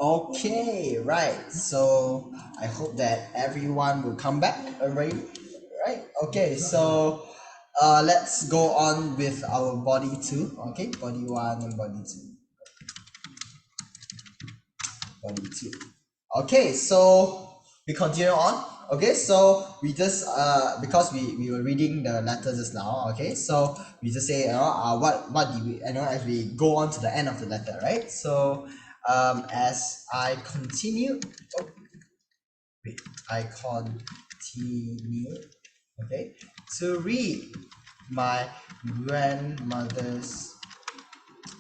Okay, right. So I hope that everyone will come back already. Right. Okay. So let's go on with our body two. Okay, body one and body two. Body two. Okay, so we continue on. Okay, so we just because we were reading the letter just now. Okay, so we just say what did we as we go on to the end of the letter, right? So as I continue, oh wait, I continue, okay, to read my grandmother's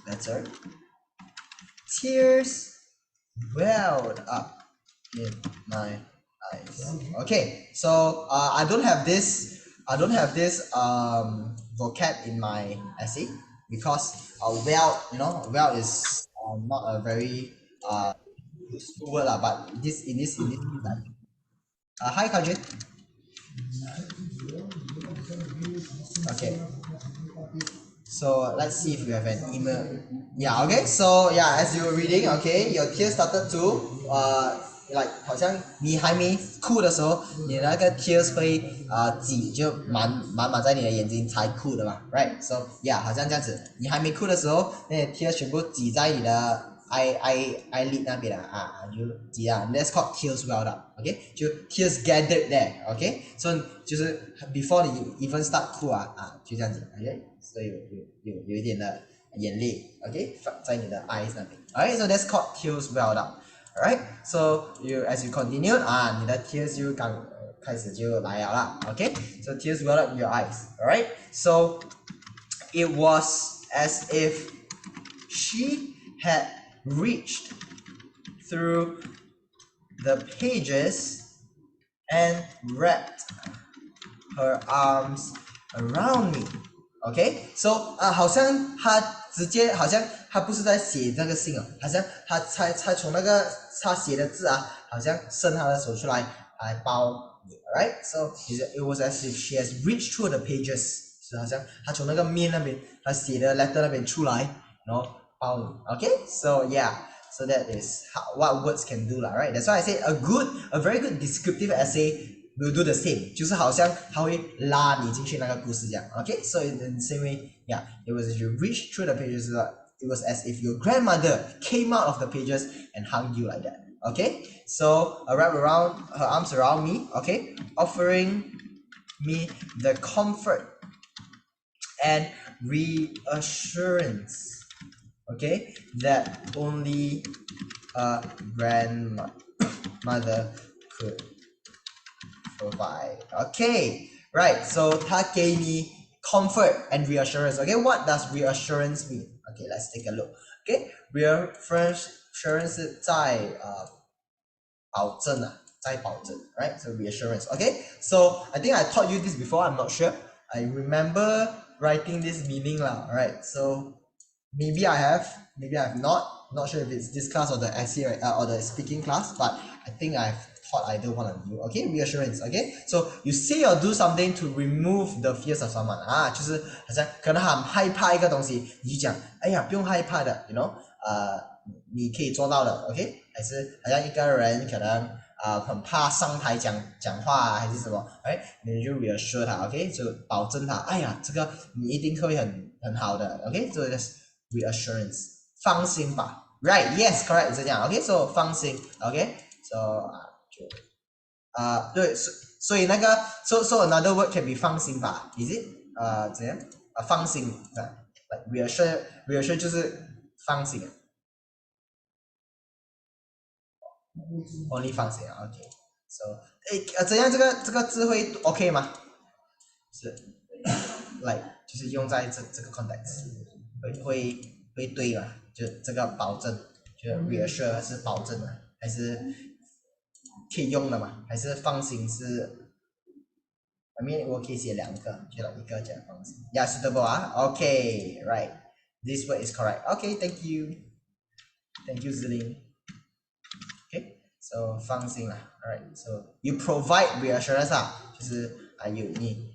letter. Tears welled up in my eyes. Okay, so I don't have this vocab in my essay because well, well is not a very useful word lah, but this hi Kajit. Okay, so let's see if you have an email. Yeah, okay. So yeah, as you were reading, okay, your tears started to like 好像你还没哭的时候，你那个 tears 会挤就满在你的眼睛才哭的嘛，right? So yeah，好像这样子，你还没哭的时候，那些 tears 全部挤在你的 eyelid 那边就挤啊，that's called tears welled up，OK？就 tears gathered there，OK？So 就是 before 你 even start 哭就这样子，OK？所以有一点的眼泪，OK？放在你的 eyes 那边，alright？ So that's called tears welled up，alright？ So you as you continue你的 tears 就开始就来了啦，OK？So tears welled up in your eyes，alright？ So it was as if she had reached through the pages and wrapped her arms around me. Okay, so 好像他直接好像他不是在写那个信哦，好像他才从那个他写的字好像伸他的手出来包你 ，alright? So it was as if she has reached through the pages， 是好像他从那个面那边他写的 letter 那边出来，然后包你 ，okay? So yeah. So that is what words can do lah, right? That's why I say a very good descriptive essay will do the same， 就是好像它会拉你进去那个故事这样 ，okay? So in the same way, yeah, it was if you reach through the pages, it was as if your grandmother came out of the pages and hung you like that, okay? So wrap around her arms around me, okay, offering me the comfort and reassurance, okay, that only a grandmother could provide. Okay, right. So 他给你 comfort and reassurance. Okay, what does reassurance mean? Okay, let's take a look. Okay, reassurance 是在保证在保证 right? So reassurance. Okay, so I think I taught you this before. I'm not sure. I remember writing this meaning lah. Right? So maybe I have, maybe I have not. Not sure if it's this class or the essay or the speaking class, but I think I've taught either one of you. Okay, reassurance. Okay, so you say or do something to remove the fears of someone 就是好像可能很害怕一个东西，你就讲，哎呀，不用害怕的，you know，你可以做到的，OK？还是好像一个人可能很怕上台讲话还是什么，哎，你就 reassure 他，OK？就保证他，哎呀，这个你一定会很好的，OK？这个是 reassurance， 放心吧 ，right？ Yes, correct， 是这样，OK？So 放心 ，OK？So 对，所以那个 so another word can be 放心吧 ，is it？ 怎样？放心like reassure 就是放心，only 放心，OK。So 怎样这个字会 OK 吗？是，like 就是用在这个 context 会对吗？就这个保证，就 reassure 是保证的，还是可以用的嘛？还是放心是？I mean 我可以写两个，就一个讲放心。Yeah, suitable Okay, right. This word is correct. Okay, thank you. Thank you, Ziling. Okay, so 放心啦 Alright, so you provide reassurance 就是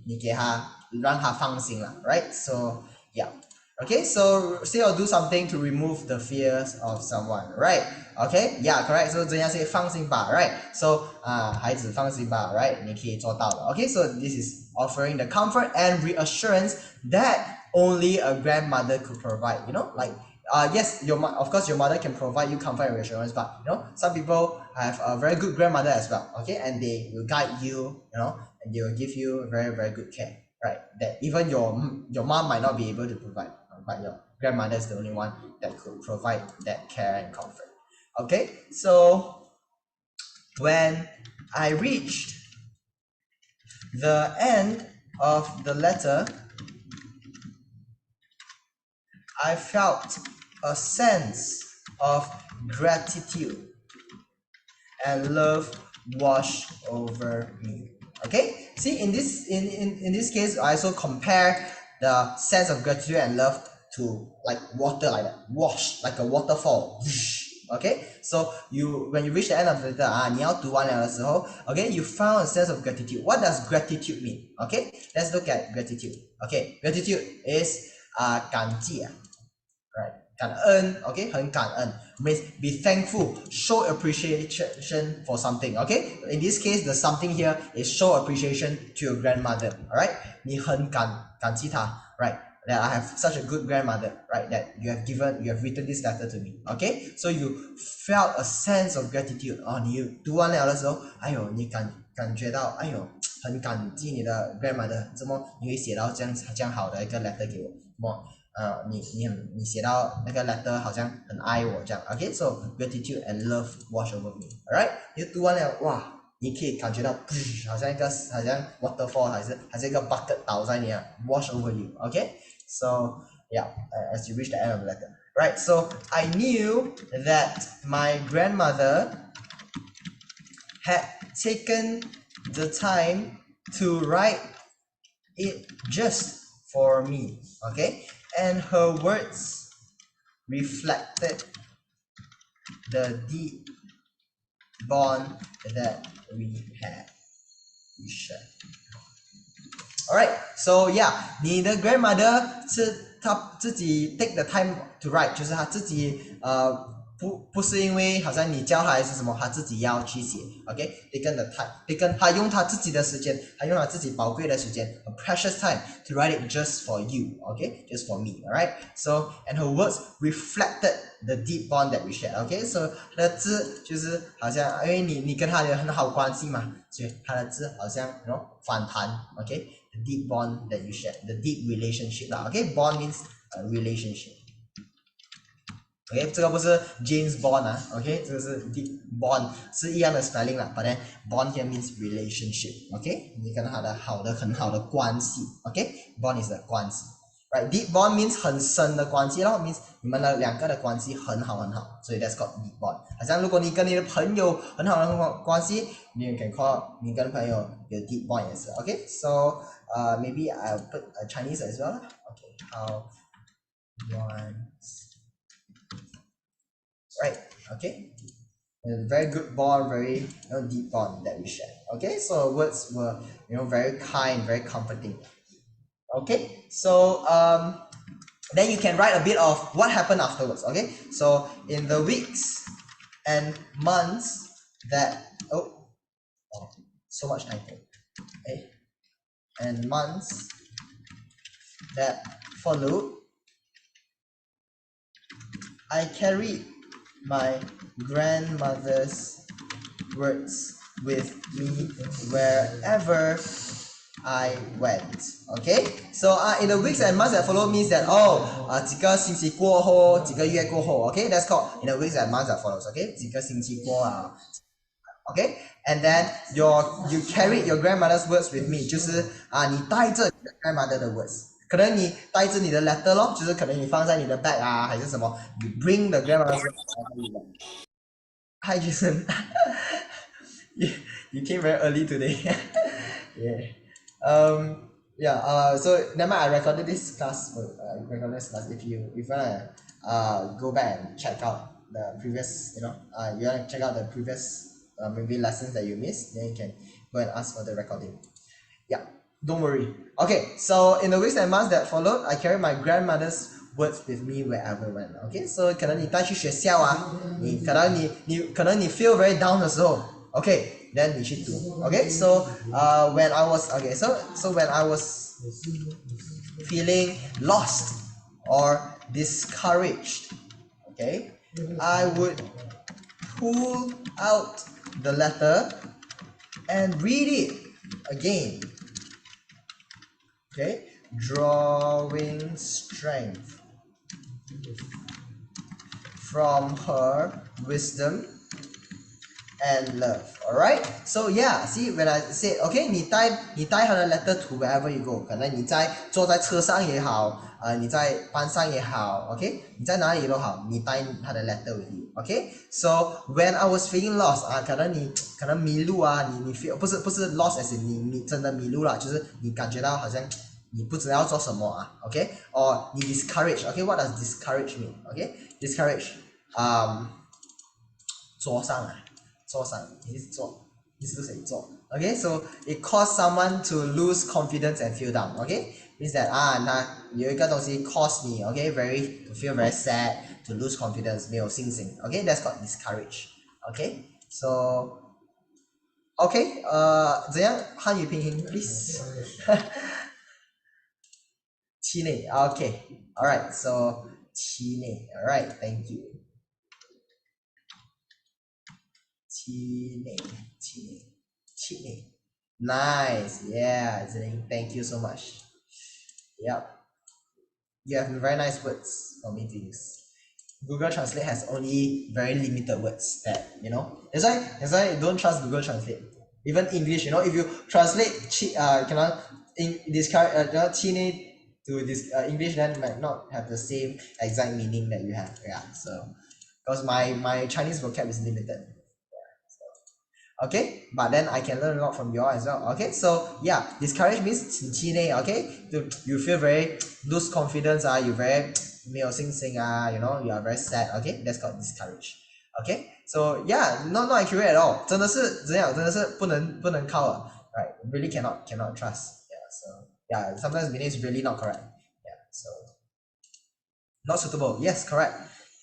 你给他让他放心啦 Right? So yeah. Okay, so say or do something to remove the fears of someone, right? Okay, yeah, correct. So 怎样 say 放心吧 right? So 孩子放心吧 right? 你可以做到的 Okay, so this is offering the comfort and reassurance that only a grandmother could provide. You know, like yes, of course your mother can provide you comfort and reassurance, but you know some people have a very good grandmother as well. Okay, and they will guide you, you know, and they will give you very good care, right? That even your mom might not be able to provide, but your grandmother is the only one that could provide that care and comfort. Okay, so when I reached the end of the letter, I felt a sense of gratitude and love wash over me. Okay, see in this case, I also compare the sense of gratitude and love to like water, like that, wash, like a waterfall. Okay, so when you reach the end of the letter 你要读完了的时候 okay, you found a sense of gratitude. What does gratitude mean? Okay, let's look at gratitude. Okay, gratitude is 感激 right? 感恩 okay, 很感恩 means be thankful, show appreciation for something. Okay, in this case the something here is show appreciation to your grandmother. All right, 你很感激她 right? That I have such a good grandmother, right? That you have written this letter to me. Okay, so you felt a sense of gratitude. 你读完了的时候你感觉到很感激你的 grandmother， 怎么你会写到这样好的一个 letter 给我？怎么你写到那个 letter 好像很爱我这样 Okay, so gratitude and love wash over me. Alright, 你读完了哇，你可以感觉到好像waterfall 还是一个 bucket 倒在你wash over you. Okay, so yeah, as you reach the end of the letter. Right, so I knew that my grandmother had taken the time to write it just for me. Okay, and her words reflected the deep bond that we shared. Alright, so yeah, 你的 grandmother 是她自己 take the time to write， 就是她自己不是因为好像你教她还是什么，她自己要去写 Okay, taken the time，她用她自己的时间，她用她自己宝贵的时间 a precious time to write it just for you. Okay, just for me. Alright, so and her words reflected the deep bond that we share. Okay, so 她的字就是好像因为你跟她有很好关系嘛，所以她的字好像反弹 Okay, the deep bond that you share, the deep relationship 啦 Okay, bond means relationship. Okay, 这个不是 James Bond Okay, 这个是 deep bond 是一样的 spelling 啦 but then bond here means relationship. Okay, 你跟他的很好的关系 Okay, bond is the 关系 Right, deep bond means 很深的关系咯 means 你们的两个的关系很好所以 that's called deep bond. 好像如果你跟你的朋友很好的关系，你 can call 你跟朋友有 deep bond 也是 Okay, so maybe I'll put Chinese as well. Okay, how once right? Okay, a very good bond, very deep bond that we share. Okay, so words were very kind, very comforting. Okay, so then you can write a bit of what happened afterwards. Okay, so in the weeks and months that so much typing. Okay, and months that followed, I carried my grandmother's words with me wherever I went. Okay, so in the weeks and months that follow means that 几个星期过后，几个月过后 Okay, that's called in the weeks and months that follows. Okay, 几个星期过Okay, and then you carried your grandmother's words with me 就是你带着你的 grandmother 的 words， 可能你带着你的 letter 咯，就是可能你放在你的 bag 还是什么 you bring the grandmother's words. Hi Jason. you came very early today. Yeah. So never mind, I recorded this class if you wanna go back and check out the previous you wanna check out the previous maybe lessons that you missed, then you can go and ask for the recording. Yeah, don't worry. Okay, so in the weeks and months that followed, I carried my grandmother's words with me wherever when. Okay, so 可能你带去学校啊，你可能你 feel very down 的时候 okay, then 你去读 okay, so when I was okay, so when I was feeling lost or discouraged, okay, I would pull out the letter and read it again. Okay, drawing strength from her wisdom and love. Alright, so yeah, see when I said okay, 你带她的 letter to wherever you go， 可能你坐在车上也好，你在班上也好 ，OK， 你在哪里都好，你带她的 letter with you， OK， so when I was feeling lost 可能迷路啊，你 feel 不是 lost as in 你真的迷路了，就是你感觉到好像你不知道做什么啊 ，OK， or 你 discourage， OK， what does discourage mean？ OK， discourage， 桌上你是做，你是谁做 ？Okay, so it cause someone to lose confidence and feel down. Okay, means that 那有一个东西 cause 你 okay to feel very sad, to lose confidence, 没有信心 Okay, that's called discourage. Okay, so okay, 怎样汉语拼音 please? 气馁 Okay, alright, so 气馁 Alright, thank you. 气馁 Nice, yeah, Ziling, thank you so much. Yep, you have very nice words for me to use. Google Translate has only very limited words that, that's why don't trust Google Translate. Even English, if you translate in this气馁to this English, then it might not have the same exact meaning that you have. Yeah, so because my Chinese vocab is limited. Okay, but then I can learn a lot from you all as well. Okay, so yeah, discourage means 气馁 Okay, you feel very lose confidence you very 没有信心you are very sad. Okay, that's called discourage. Okay, so yeah, not accurate at all. 真的是怎样，真的是不能靠了 right? Really cannot trust. Yeah, so yeah, sometimes meaning is really not correct. Yeah, so not suitable. Yes, correct.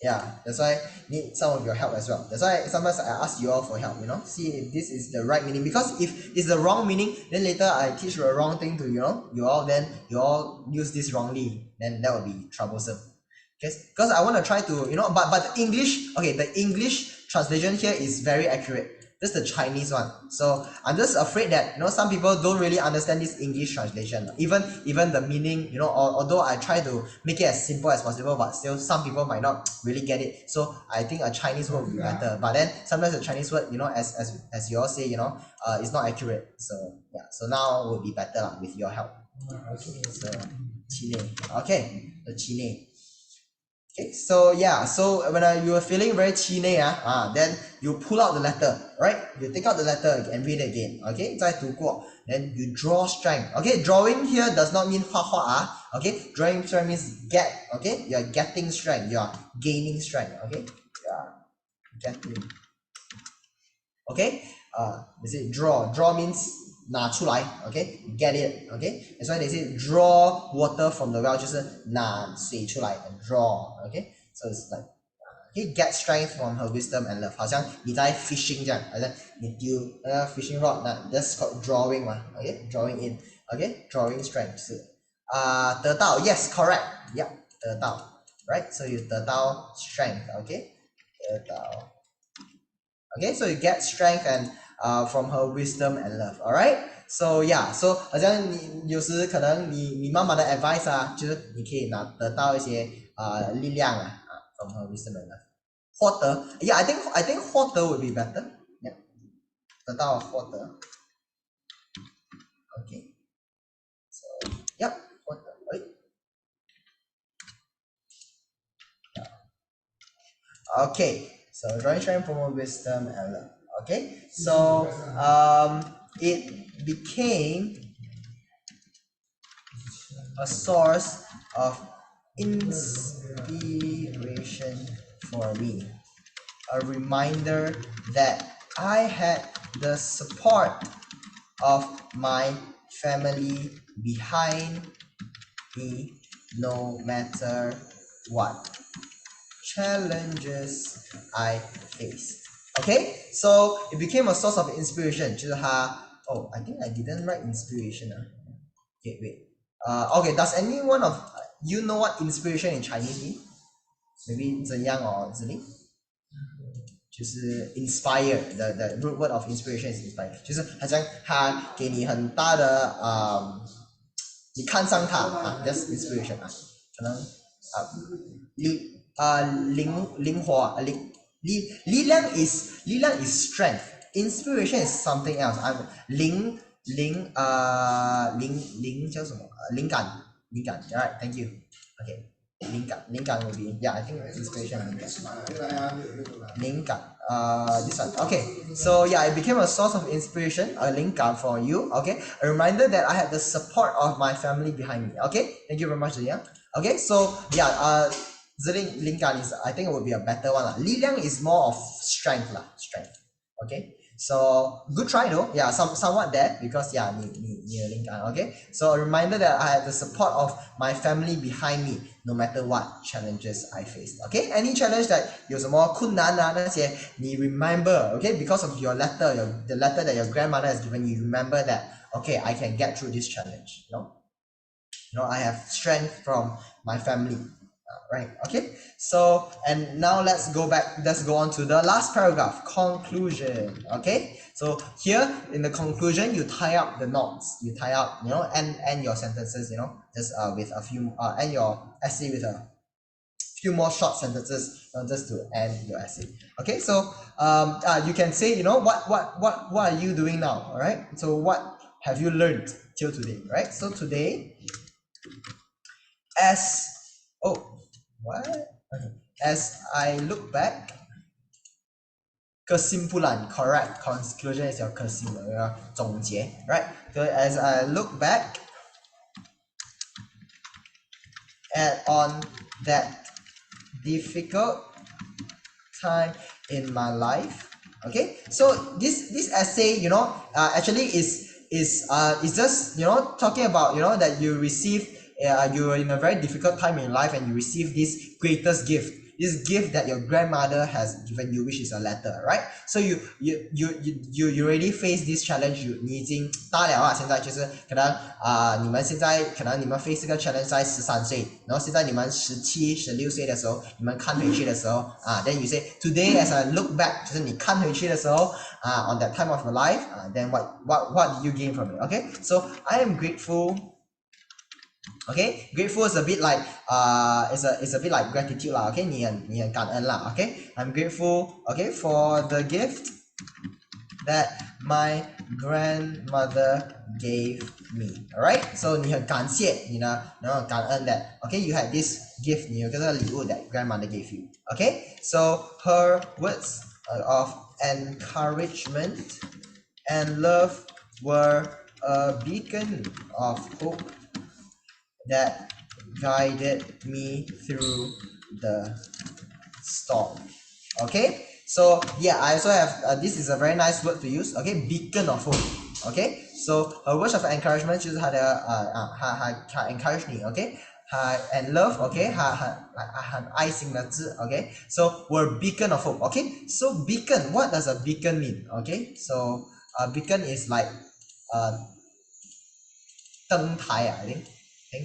Yeah, that's why need some of your help as well. That's why sometimes I ask you all for help, see if this is the right meaning. Because if it's the wrong meaning, then later I teach the wrong thing to you all use this wrongly, then that will be troublesome. Okay, because I want to try to, but the English, okay, the English translation here is very accurate. This is the Chinese one. So I'm just afraid that some people don't really understand this English translation. Even the meaning, although I try to make it as simple as possible, but still some people might not really get it. So I think a Chinese word would be better. But then sometimes the Chinese word, as you all say, it's not accurate. So yeah, so now would be better with your help. Okay, so 气馁. Okay, the 气馁. Okay, so yeah, so when you are feeling very 气馁then you pull out the letter, right? You take out the letter and read it again. Okay, 再读过 then you draw strength. Okay, drawing here does not mean 画画 Okay, drawing strength means get. Okay, you are getting strength. You are gaining strength. Okay, getting. Okay, they say draw. Draw means 拿出来 Okay, get it. Okay, that's why they say draw water from the well 就是拿水出来 and draw. Okay, so it's like okay, get strength from her wisdom and love 好像你在 fishing 这样好像你丢fishing rod that's called drawing Okay, drawing in. Okay, drawing strength 是得到 yes correct yeah 得到 right, so you 得到 strength. Okay, 得到 Okay, so you get strength and from her wisdom and love. Alright, so yeah, so 好像你有时可能你妈妈的 advice 就是你可以得到一些力量from her wisdom and love. 获得 Yeah, I think 获得 would be better. Yeah, 得到获得 Okay, so yeah, 获得Okay, so drawing strength from her wisdom and love. Okay, so it became a source of inspiration for me, a reminder that I had the support of my family behind me no matter what challenges I faced. Okay, so it became a source of inspiration. 就是他 oh, I think I didn't write inspiration. Okay, wait. Okay, does anyone of you know what inspiration in Chinese mean? Maybe 怎样 or 之类。就是 inspire the root word of inspiration is inspire， 就是好像他给你很大的你看上他that's inspiration 可能力量 is strength， inspiration is something else。叫什么？灵感 ，alright thank you okay。灵感 will be yeah I think inspiration 灵感 this one okay so yeah it became a source of inspiration a 灵感 for you okay a reminder that I had the support of my family behind me okay thank you very much Ziyang okay so yeah 灵感 is I think it would be a better one 力量 is more of strength strength okay so good try though yeah somewhat there because yeah 你有灵感 okay so a reminder that I had the support of my family behind me no matter what challenges I faced okay any challenge that 有什么困难那些你 remember okay because of your letter the letter that your grandmother has given you remember that okay I can get through this challenge you know I have strength from my family right okay so and now let's go on to the last paragraph conclusion okay so here in the conclusion you tie up the knots you tie up end your sentences just with a few end your essay with a few more short sentences just to end your essay okay so you can say what are you doing now all right so what have you learned till today right so today as I look back kesimpulan correct conclusion is your kesimpulan 总结 right so as I look back on that difficult time in my life okay so this essay actually is just talking about that you receive you were in a very difficult time in life and you receive this greatest gift this gift that your grandmother has given you which is a letter right so you already face this challenge 你已经大了现在就是可能你们现在可能你们 face 这个 challenge 在13岁然后现在你们17、16岁的时候你们看回去的时候then you say today as I look back 就是你看回去的时候on that time of your life then what did you gain from it okay so I am grateful okay grateful is a bit like it's a bit like gratitude lah okay 你很感恩啦 okay I'm grateful okay for the gift that my grandmother gave me alright so 你很感谢你呢然后感恩 that okay you had this gift 你有这个礼物 that grandmother gave you okay so her words of encouragement and love were a beacon of hope that guided me through the storm okay so yeah I also have this is a very nice word to use okay beacon of hope okay so a word of encouragement 就是他encourage 你 okay and love okay 很爱心的字 okay so we're beacon of hope okay so beacon what does a beacon mean okay so a beacon is like 灯台 I think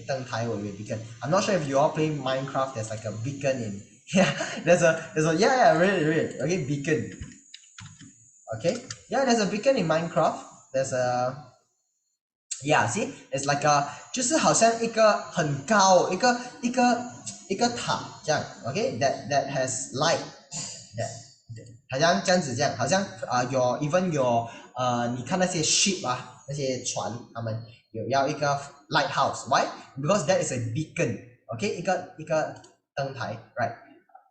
灯台 will be a beacon I'm not sure if you all play Minecraft there's like a beacon in yeah there's a yeah really okay beacon okay yeah there's a beacon in Minecraft there's a yeah see it's like a 就是好像一个很高一个塔这样 okay that has light that 好像这样子这样好像your even your 你看那些 ship 那些船他们有要一个 lighthouse why because that is a beacon okay 一个灯台 right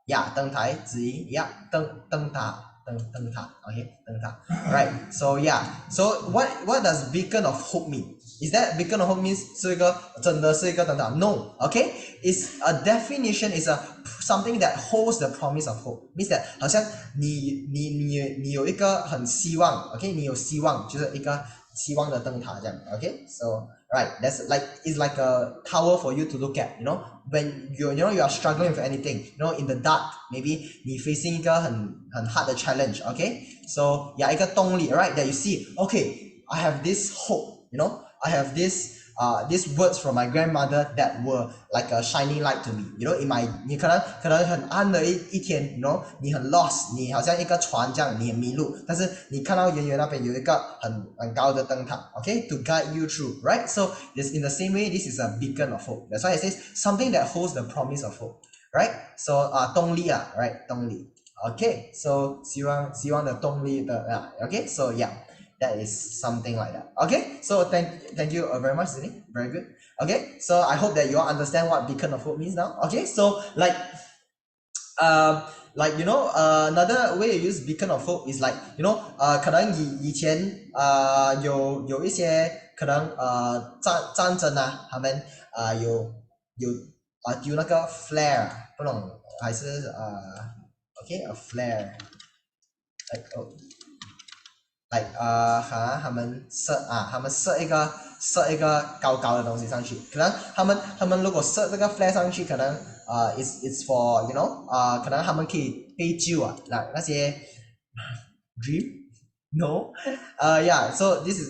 yeah 灯台之一 yeah 灯塔 okay 灯塔 right so yeah so what does beacon of hope mean is that beacon of hope means 是一个真的是一个灯塔 no okay it's a definition is a something that holds the promise of hope means that 好像你有一个很希望 okay 你有希望就是一个希望的灯塔这样 okay so right that's like it's like a tower for you to look at you know when you you are struggling with anything you know in the dark maybe 你 facing 一个很 hard 的 challenge okay so 一个动力 right that you see okay I have this hope you know I have these words from my grandmother that were like a shining light to me you know in my 你可能很暗的一天 you know 你很 lost 你好像一个船这样你很迷路但是你看到远远那边有一个很高的灯塔 okay to guide you through right so this in the same way this is a beacon of hope that's why it says something that holds the promise of hope right so 动力啊 right 动力 okay so 希望的动力的okay so yeah that is something like that okay so thank you very much Zini. Very good okay so I hope that you all understand what beacon of hope means now okay so like you know another way to use beacon of hope is like you know 可能以前有一些可能战争啊他们有丢那个 flare 不懂还是okay a flare like like 他们射一个高高的东西上去可能他们如果射这个 flare 上去可能it's for you know 可能他们可以被救啊那些 dream no yeah so this is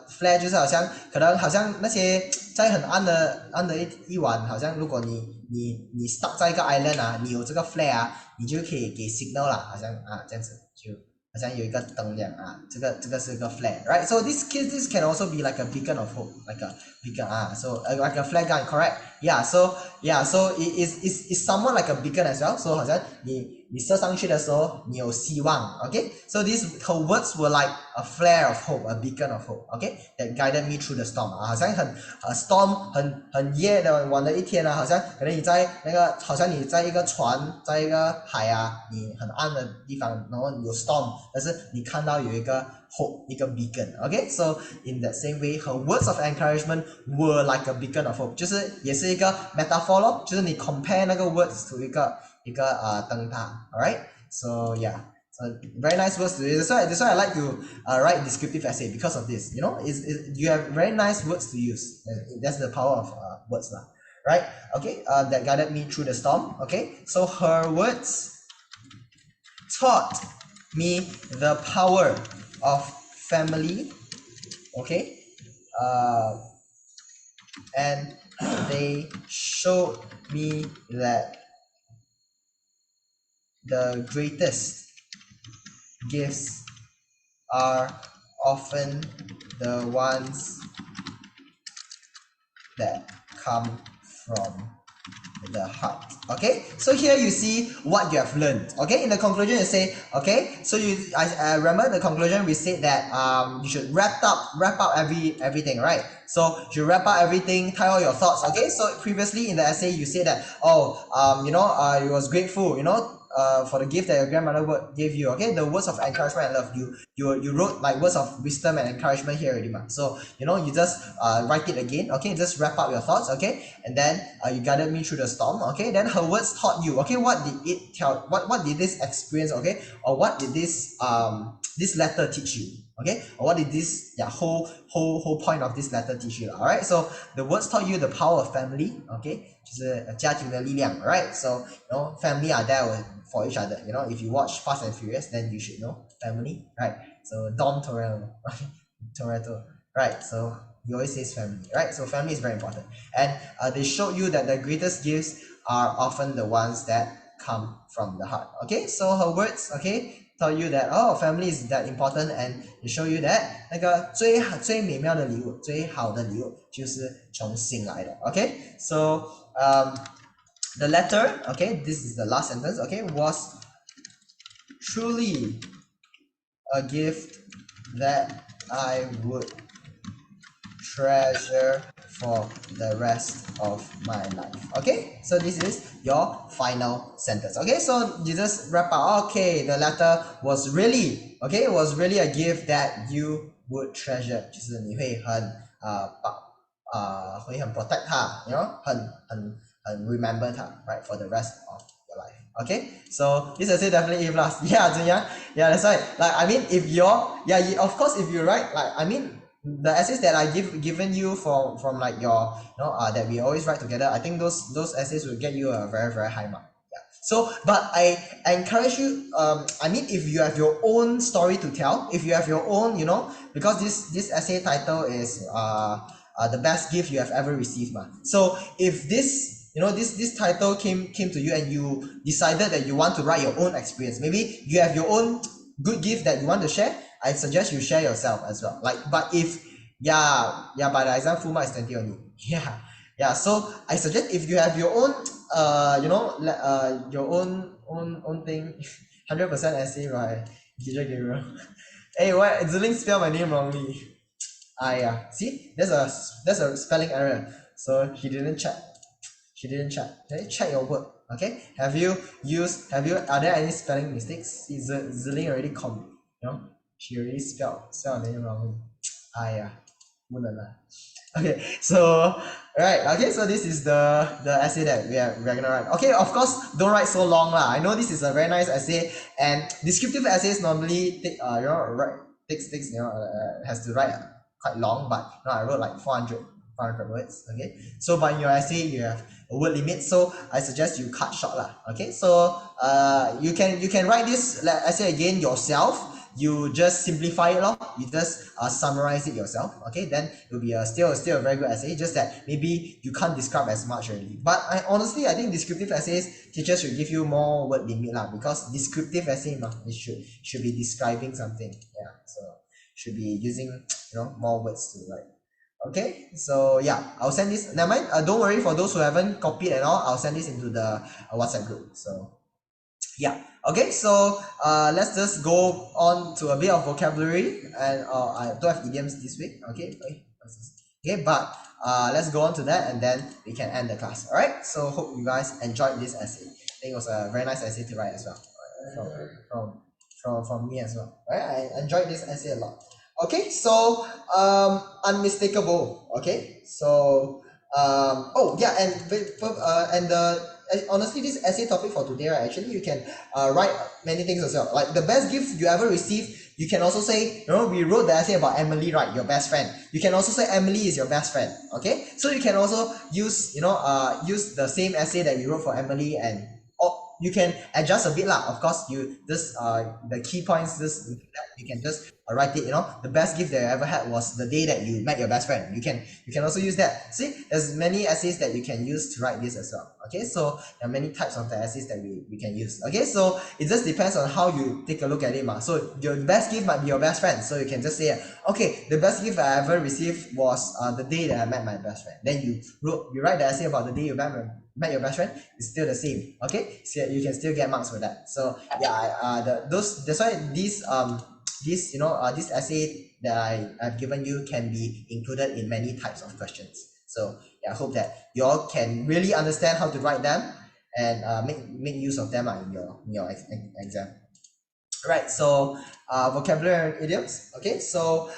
flare 就是好像可能好像那些在很暗的一晚好像如果你 stuck 在一个 island 啊你有这个 flare 啊你就可以给 signal 啦好像这样子就好像有一个灯这样这个是一个 flare right so this can also be like a beacon of hope like a beacon so like a flare gun correct yeah so it's somewhat like a beacon as well so 好像你射上去的时候你有希望 okay so these her words were like a flare of hope a beacon of hope okay that guided me through the storm 好像storm 很夜的晚的一天好像可能你在那个好像你在一个船在一个海你很暗的地方然后有 storm 但是你看到有一个 hope 一个 beacon okay so in that same way her words of encouragement were like a beacon of hope 就是也是一个 metaphor 咯就是你 compare 那个 words to 一个灯塔 alright so yeah so very nice words to use that's why I like to write descriptive essay because of this you know you have very nice words to use that's the power of words lah right okay that guided me through the storm okay so her words taught me the power of family okay and they showed me that the greatest gifts are often the ones that come from the heart okay so here you see what you have learned okay in the conclusion you say okay so I remember the conclusion we said that you should wrap up everything right so you wrap up everything tie all your thoughts okay so previously in the essay you said that you know you was grateful you know for the gift that your grandmother gave you okay the words of encouragement and love you wrote like words of wisdom and encouragement here already so you know you just write it again okay just wrap up your thoughts okay and then you guided me through the storm okay then her words taught you okay what did it tell what did this experience okay or what did this letter teach you okay or what did this whole point of this letter teach you alright so the words taught you the power of family okay 就是家庭的力量 right so you know family are there for each other you know if you watch Fast and Furious then you should know family right so Dom Toretto right so he always says family right so family is very important and they showed you that the greatest gifts are often the ones that come from the heart okay so her words okay tell you that family is that important and they show you that 那个最美妙的礼物最好的礼物就是从心来的 okay so the letter okay this is the last sentence okay was truly a gift that I would treasure for the rest of my life okay so this is your final sentence okay so you just wrap up okay the letter was really okay it was really a gift that you would treasure 就是你会会很 protect 它 you know 很 remember 它 right for the rest of your life okay so this is definitely A plus yeah 怎样 yeah that's right like I mean if you're of course if you write like I mean the essays that I given you from like your that we always write together, I think those essays will get you a very very high mark. Yeah. So, but I encourage you. I mean, if you have your own story to tell, if you have your own, because this essay title is the best gift you have ever received, ma. So if this title came to you and you decided that you want to write your own experience, maybe you have your own good gift that you want to share, I suggest you share yourself as well. Like, but if by the exam full mark is 20 only. Yeah. So I suggest if you have your own your own thing, 100% essay, right? Teacher Gabriel. Hey, why Ziling spell my name wrongly? Yeah. See, there's a spelling error. So he didn't check. She didn't check. Okay, check your work. Okay. Are there any spelling mistakes? Is Ziling already she already spelled the name wrongly. Yeah. Okay, so okay, so this is the essay that we're gonna write. Okay, of course, don't write so long lah. I know this is a very nice essay, and descriptive essays normally take takes has to write quite long, but I wrote like 400 words. Okay, so but in your essay you have a word limit, so I suggest you cut short lah. Okay, so you can write this essay again yourself. You just simplify it, you just summarize it yourself. Okay, then it will be still a very good essay, just that maybe you can't describe as much already. But honestly, I think descriptive essays, teachers should give you more word limit lah, because descriptive essay it should be describing something. Yeah, so should be using more words to write. Okay, so yeah, I'll send this. Never mind, don't worry, for those who haven't copied at all, I'll send this into the WhatsApp group. So yeah, okay, so let's just go on to a bit of vocabulary, and I don't have idioms this week. Okay, but let's go on to that, and then we can end the class. All right, so hope you guys enjoyed this essay. I think it was a very nice essay to write as well, from me as well. All right, I enjoyed this essay a lot. Okay, so unmistakable. Okay, so oh yeah, and honestly, this essay topic for today, right, actually you can write many things as well. Like the best gift you ever received, you can also say, we wrote the essay about Emily, right, your best friend. You can also say Emily is your best friend. Okay, so you can also use use the same essay that you wrote for Emily, and you can adjust a bit lah. Of course, the key points, you can just write it. The best gift that you ever had was the day that you met your best friend. You can also use that. See, there's many essays that you can use to write this as well. Okay, so there are many types of the essays that we can use. Okay, so it just depends on how you take a look at it, ma. So your best gift might be your best friend. So you can just say, okay, the best gift I ever received was the day that I met my best friend. Then you write the essay about the day you met your best friend. It's still the same. Okay, so you can still get marks for that. So yeah, that's why this essay that I've given you can be included in many types of questions. So yeah, I hope that you all can really understand how to write them and make use of them in your exam. Right, so vocabulary and idioms. Okay, so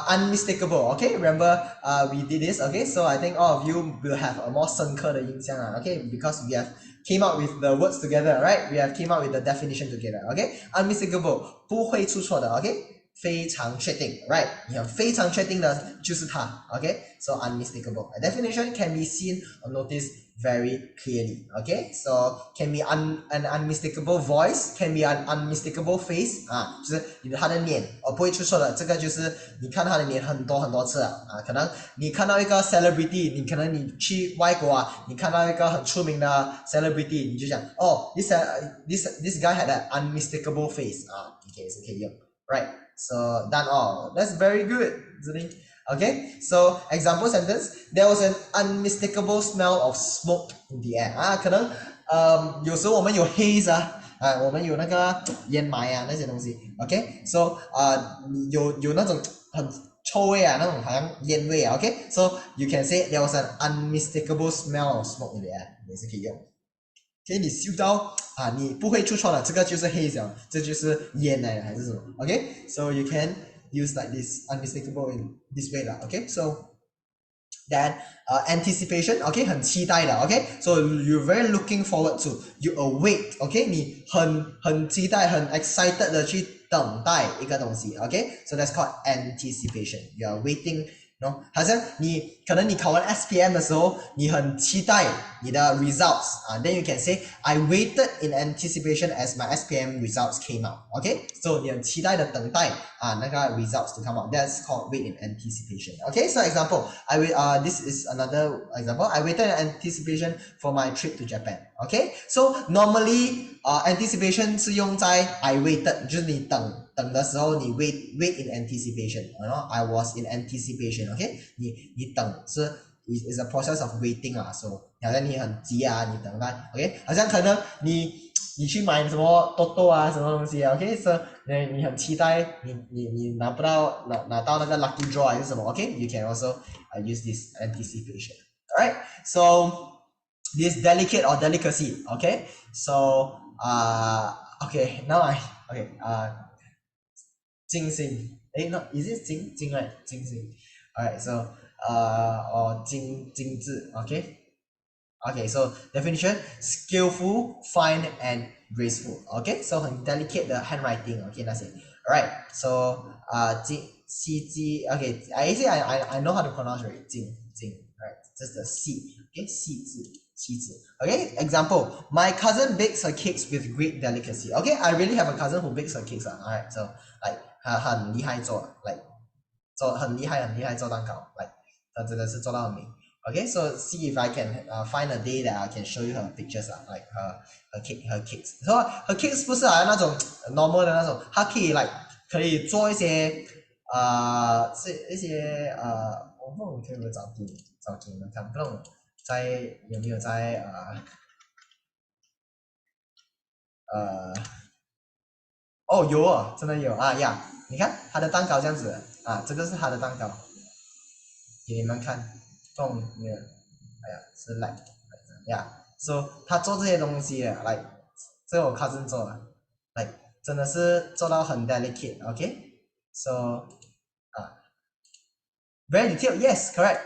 unmistakable. Okay, remember we did this. Okay, so I think all of you will have a more 深刻的印象. Okay, because we have came out with the words together, right? We have came out with the definition together. Okay, unmistakable 不会出错的. Okay, 非常确定 right? 非常确定的就是它. Okay, so unmistakable. A definition can be seen or noticed very clearly. Okay, so can be an unmistakable voice, can be an unmistakable face 就是他的脸不会出错的，这个就是你看他的脸很多次可能你看到一个 celebrity， 可能你去外国你看到一个很出名的 celebrity， 你就讲this guy had an unmistakable face 你可以用 right, so done all. That's very good, Ziling. Okay, so example sentence. There was an unmistakable smell of smoke in the air. 可能有时候我们有 haze 我们有那个烟霾那些东西。Okay, so 有那种很臭味那种好像烟味Okay, so you can say there was an unmistakable smell of smoke in the air， 也是可以用。Okay, 你嗅到你不会出错的，这个就是 haze 这就是烟来的还是什么 Okay, so you can use like this unmistakable in this way lah. Okay, so Then anticipation, okay, 很期待的 okay, so you're very looking forward to, you await, okay, 你很期待很 excited 的去等待一个东西 okay, so that's called anticipation. You are waiting,好像可能你考完 SPM 的时候你很期待你的 results then you can say I waited in anticipation as my SPM results came out, okay, so 你很期待的等待那个 results to come out, that's called wait in anticipation. Okay, so example, this is another example. I waited in anticipation for my trip to Japan. Okay, so normally anticipation 是用在 I waited, 就是你等的时候你 wait in anticipation, I was in anticipation. Okay, 你等是 is a process of waiting 啦， so 好像你很急你等待 OK， 好像可能你去买什么多什么东西OK， so 你很期待你拿到那个 lucky draw 还是什么 OK， you can also use this anticipation. Alright, so this delicate or delicacy, okay, so okay, now精心no, is it 精 right, 精心 alright, so or 精致 okay, so definition, skillful, fine and graceful. Okay, so 很 delicate 的 handwriting okay 那些 alright, so 细致 okay, I know how to pronounce right, 精 alright, just the 细 okay, 细致 okay, example, my cousin bakes her cakes with great delicacy. Okay, I really have a cousin who bakes her cakes alright, so like 很厉害做 like 很厉害做蛋糕 like 他真的是做到很美 okay, so see if I can find a day that I can show you her pictures like her cakes. So her cakes 不是那种 normal 的那种，她可以 like 可以做一些一些我不懂可以不可以找给你们看，不懂有没有在有真的有呀，你看她的蛋糕这样子这个是她的蛋糕，给你们看，是 like yeah, so 他做这些东西like 这个我 cousin 做的 like 真的是做到很 delicate, okay, so very detailed, yes, correct,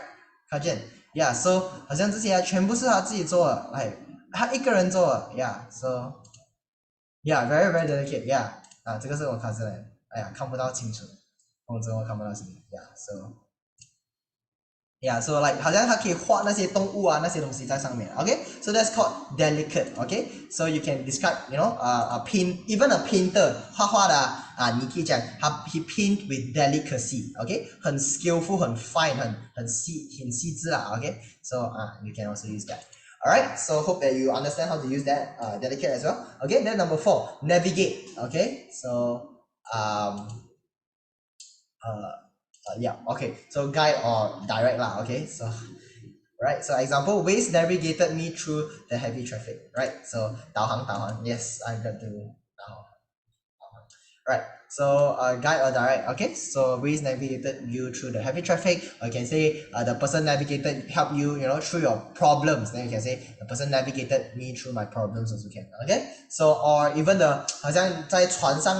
Kajen, yeah, so 好像这些全部是他自己做的 like 他一个人做的 yeah, so yeah, very very delicate, yeah, 这个是我 cousin 来的，看不到清楚，风筝我看不到清楚 yeah, so yeah, so like 好像它可以画那些动物那些东西在上面 okay, so that's called delicate, okay, so you can describe, even a painter 画画的你可以讲he paint with delicacy, okay, 很 skillful 很 fine 很细致okay, so you can also use that. Alright, so hope that you understand how to use that delicate as well. Okay, then number 4, navigate. Okay, so yeah, okay, so guide or direct okay, so right, so example, Waze navigated me through the heavy traffic, right, so 导航 yes, I got to 导航 right, so guide or direct, okay, so Waze navigated you through the heavy traffic, or you can say the person navigated help you, through your problems, then you can say the person navigated me through my problems also can, okay, so or even 好像在船上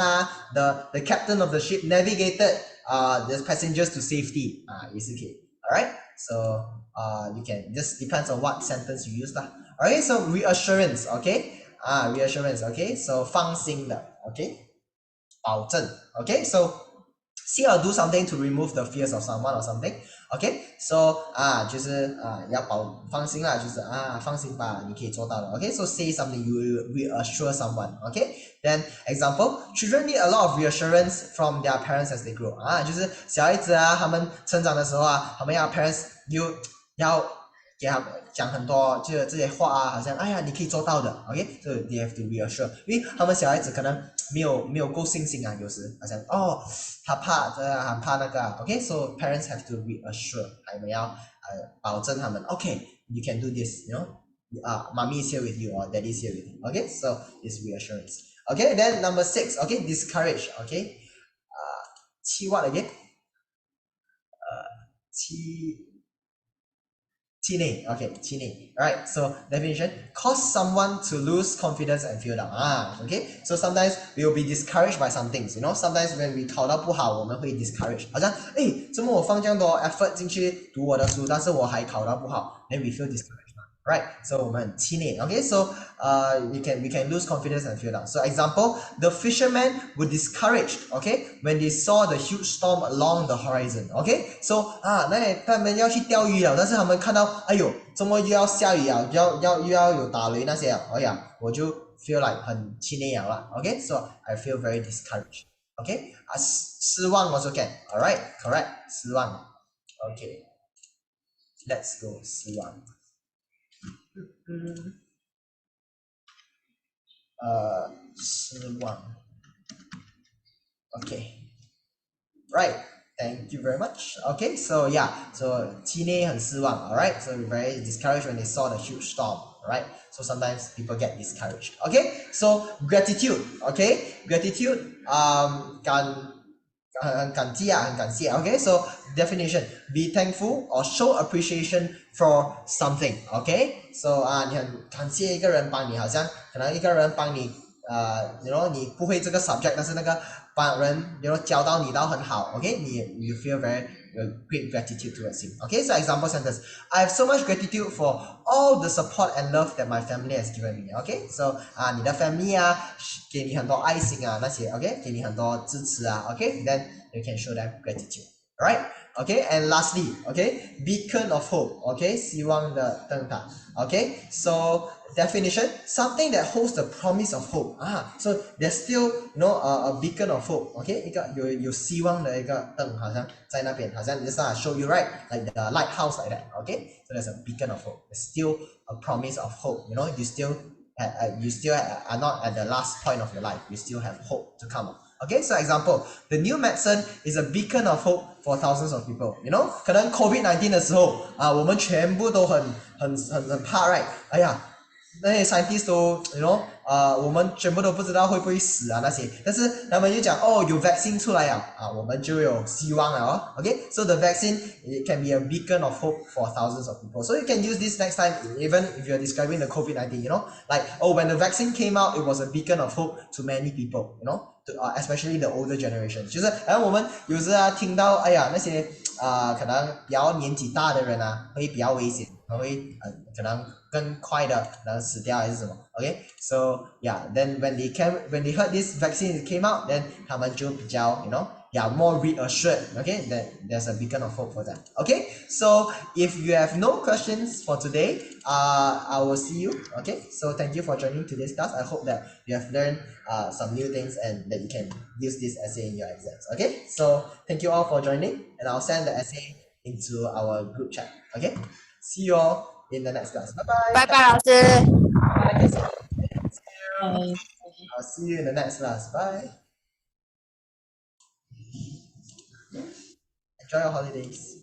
the captain of the ship navigated the passengers to safety也是可以 alright, so you can just depends on what sentence you use alright, so reassurance, okay, reassurance, okay, so 放心的 okay, 保证 okay, so say or do something to remove the fears of someone or something, okay, so 就是要放心啦，就是放心吧，你可以做到的 okay, so say something, you reassure someone, okay, then example, children need a lot of reassurance from their parents as they grow 就是小孩子他们成长的时候他们要 parents 要给他们讲很多就是这些话好像哎呀你可以做到的 okay, so they have to reassure, 因为他们小孩子可能没有够信心有时好像他怕很怕那个okay, so parents have to reassure, 他们要保证他们 okay, you can do this, mommy is here with you or daddy is here with you, okay, so it's reassurance. Okay, then number 6, okay, discourage, okay, 七 what again, 气馁 okay 气馁 alright so definition cause someone to lose confidence and feel down okay so sometimes we will be discouraged by some things you know sometimes when we 考到不好我们会 discourage 好像怎么我放这样多 effort 进去读我的书但是我还考到不好 then we feel discouraged right so 我们气馁 okay so we can lose confidence and feel down so example the fishermen were discouraged okay when they saw the huge storm along the horizon okay so 那他们要去钓鱼了但是他们看到哎呦怎么又要下雨啊又要有打雷那些哎呀我就 feel like 很气馁了 okay so I feel very discouraged okay 失望 also can alright correct 失望 okay let's go 失望失望 okay right thank you very much okay so yeah so 气馁很失望 alright so we're very discouraged when they saw the huge storm alright so sometimes people get discouraged okay so gratitude okay gratitude 很感激 okay so definition be thankful or show appreciation for something okay so 你很感谢一个人帮你好像可能一个人帮你you know 你不会这个 subject 但是那个人 you know 教到你到很好 okay you feel very great gratitude towards him okay so example sentence I have so much gratitude for all the support and love that my family has given me okay so 你的 family 给你很多爱心那些 okay 给你很多支持okay then you can show them gratitude alright okay and lastly okay beacon of hope okay 希望的灯塔 okay so definition something that holds the promise of hope so there's still you know a beacon of hope okay 一个有希望的一个灯好像在那边好像 just now I show you right like the lighthouse like that okay so there's a beacon of hope there's still a promise of hope you know you still are not at the last point of your life you still have hope to come okay so example the new medicine is a beacon of hope for thousands of people you know 可能 COVID-19 的时候我们全部都很怕 right 那些 scientists 都 you know 我们全部都不知道会不会死那些但是他们就讲有 vaccine 出来我们就有希望了okay so the vaccine it can be a beacon of hope for thousands of people so you can use this next time even if you're describing the COVID-19 you know like when the vaccine came out it was a beacon of hope to many people you know especially the older generation 就是我们有时听到那些可能比较年纪大的人会比较危险会可能更快的死掉还是什么 okay so yeah then when they heard this vaccine came out then 他们就比较 you know more reassured okay that there's a beacon of hope for them okay so if you have no questions for today I will see you okay so thank you for joining today's class I hope that you have learned some new things and that you can use this essay in your exams okay so thank you all for joining and I'll send the essay into our group chat okay see you all in the next class bye bye 拜拜，老师。I'll see you in the next class bye enjoy your holidays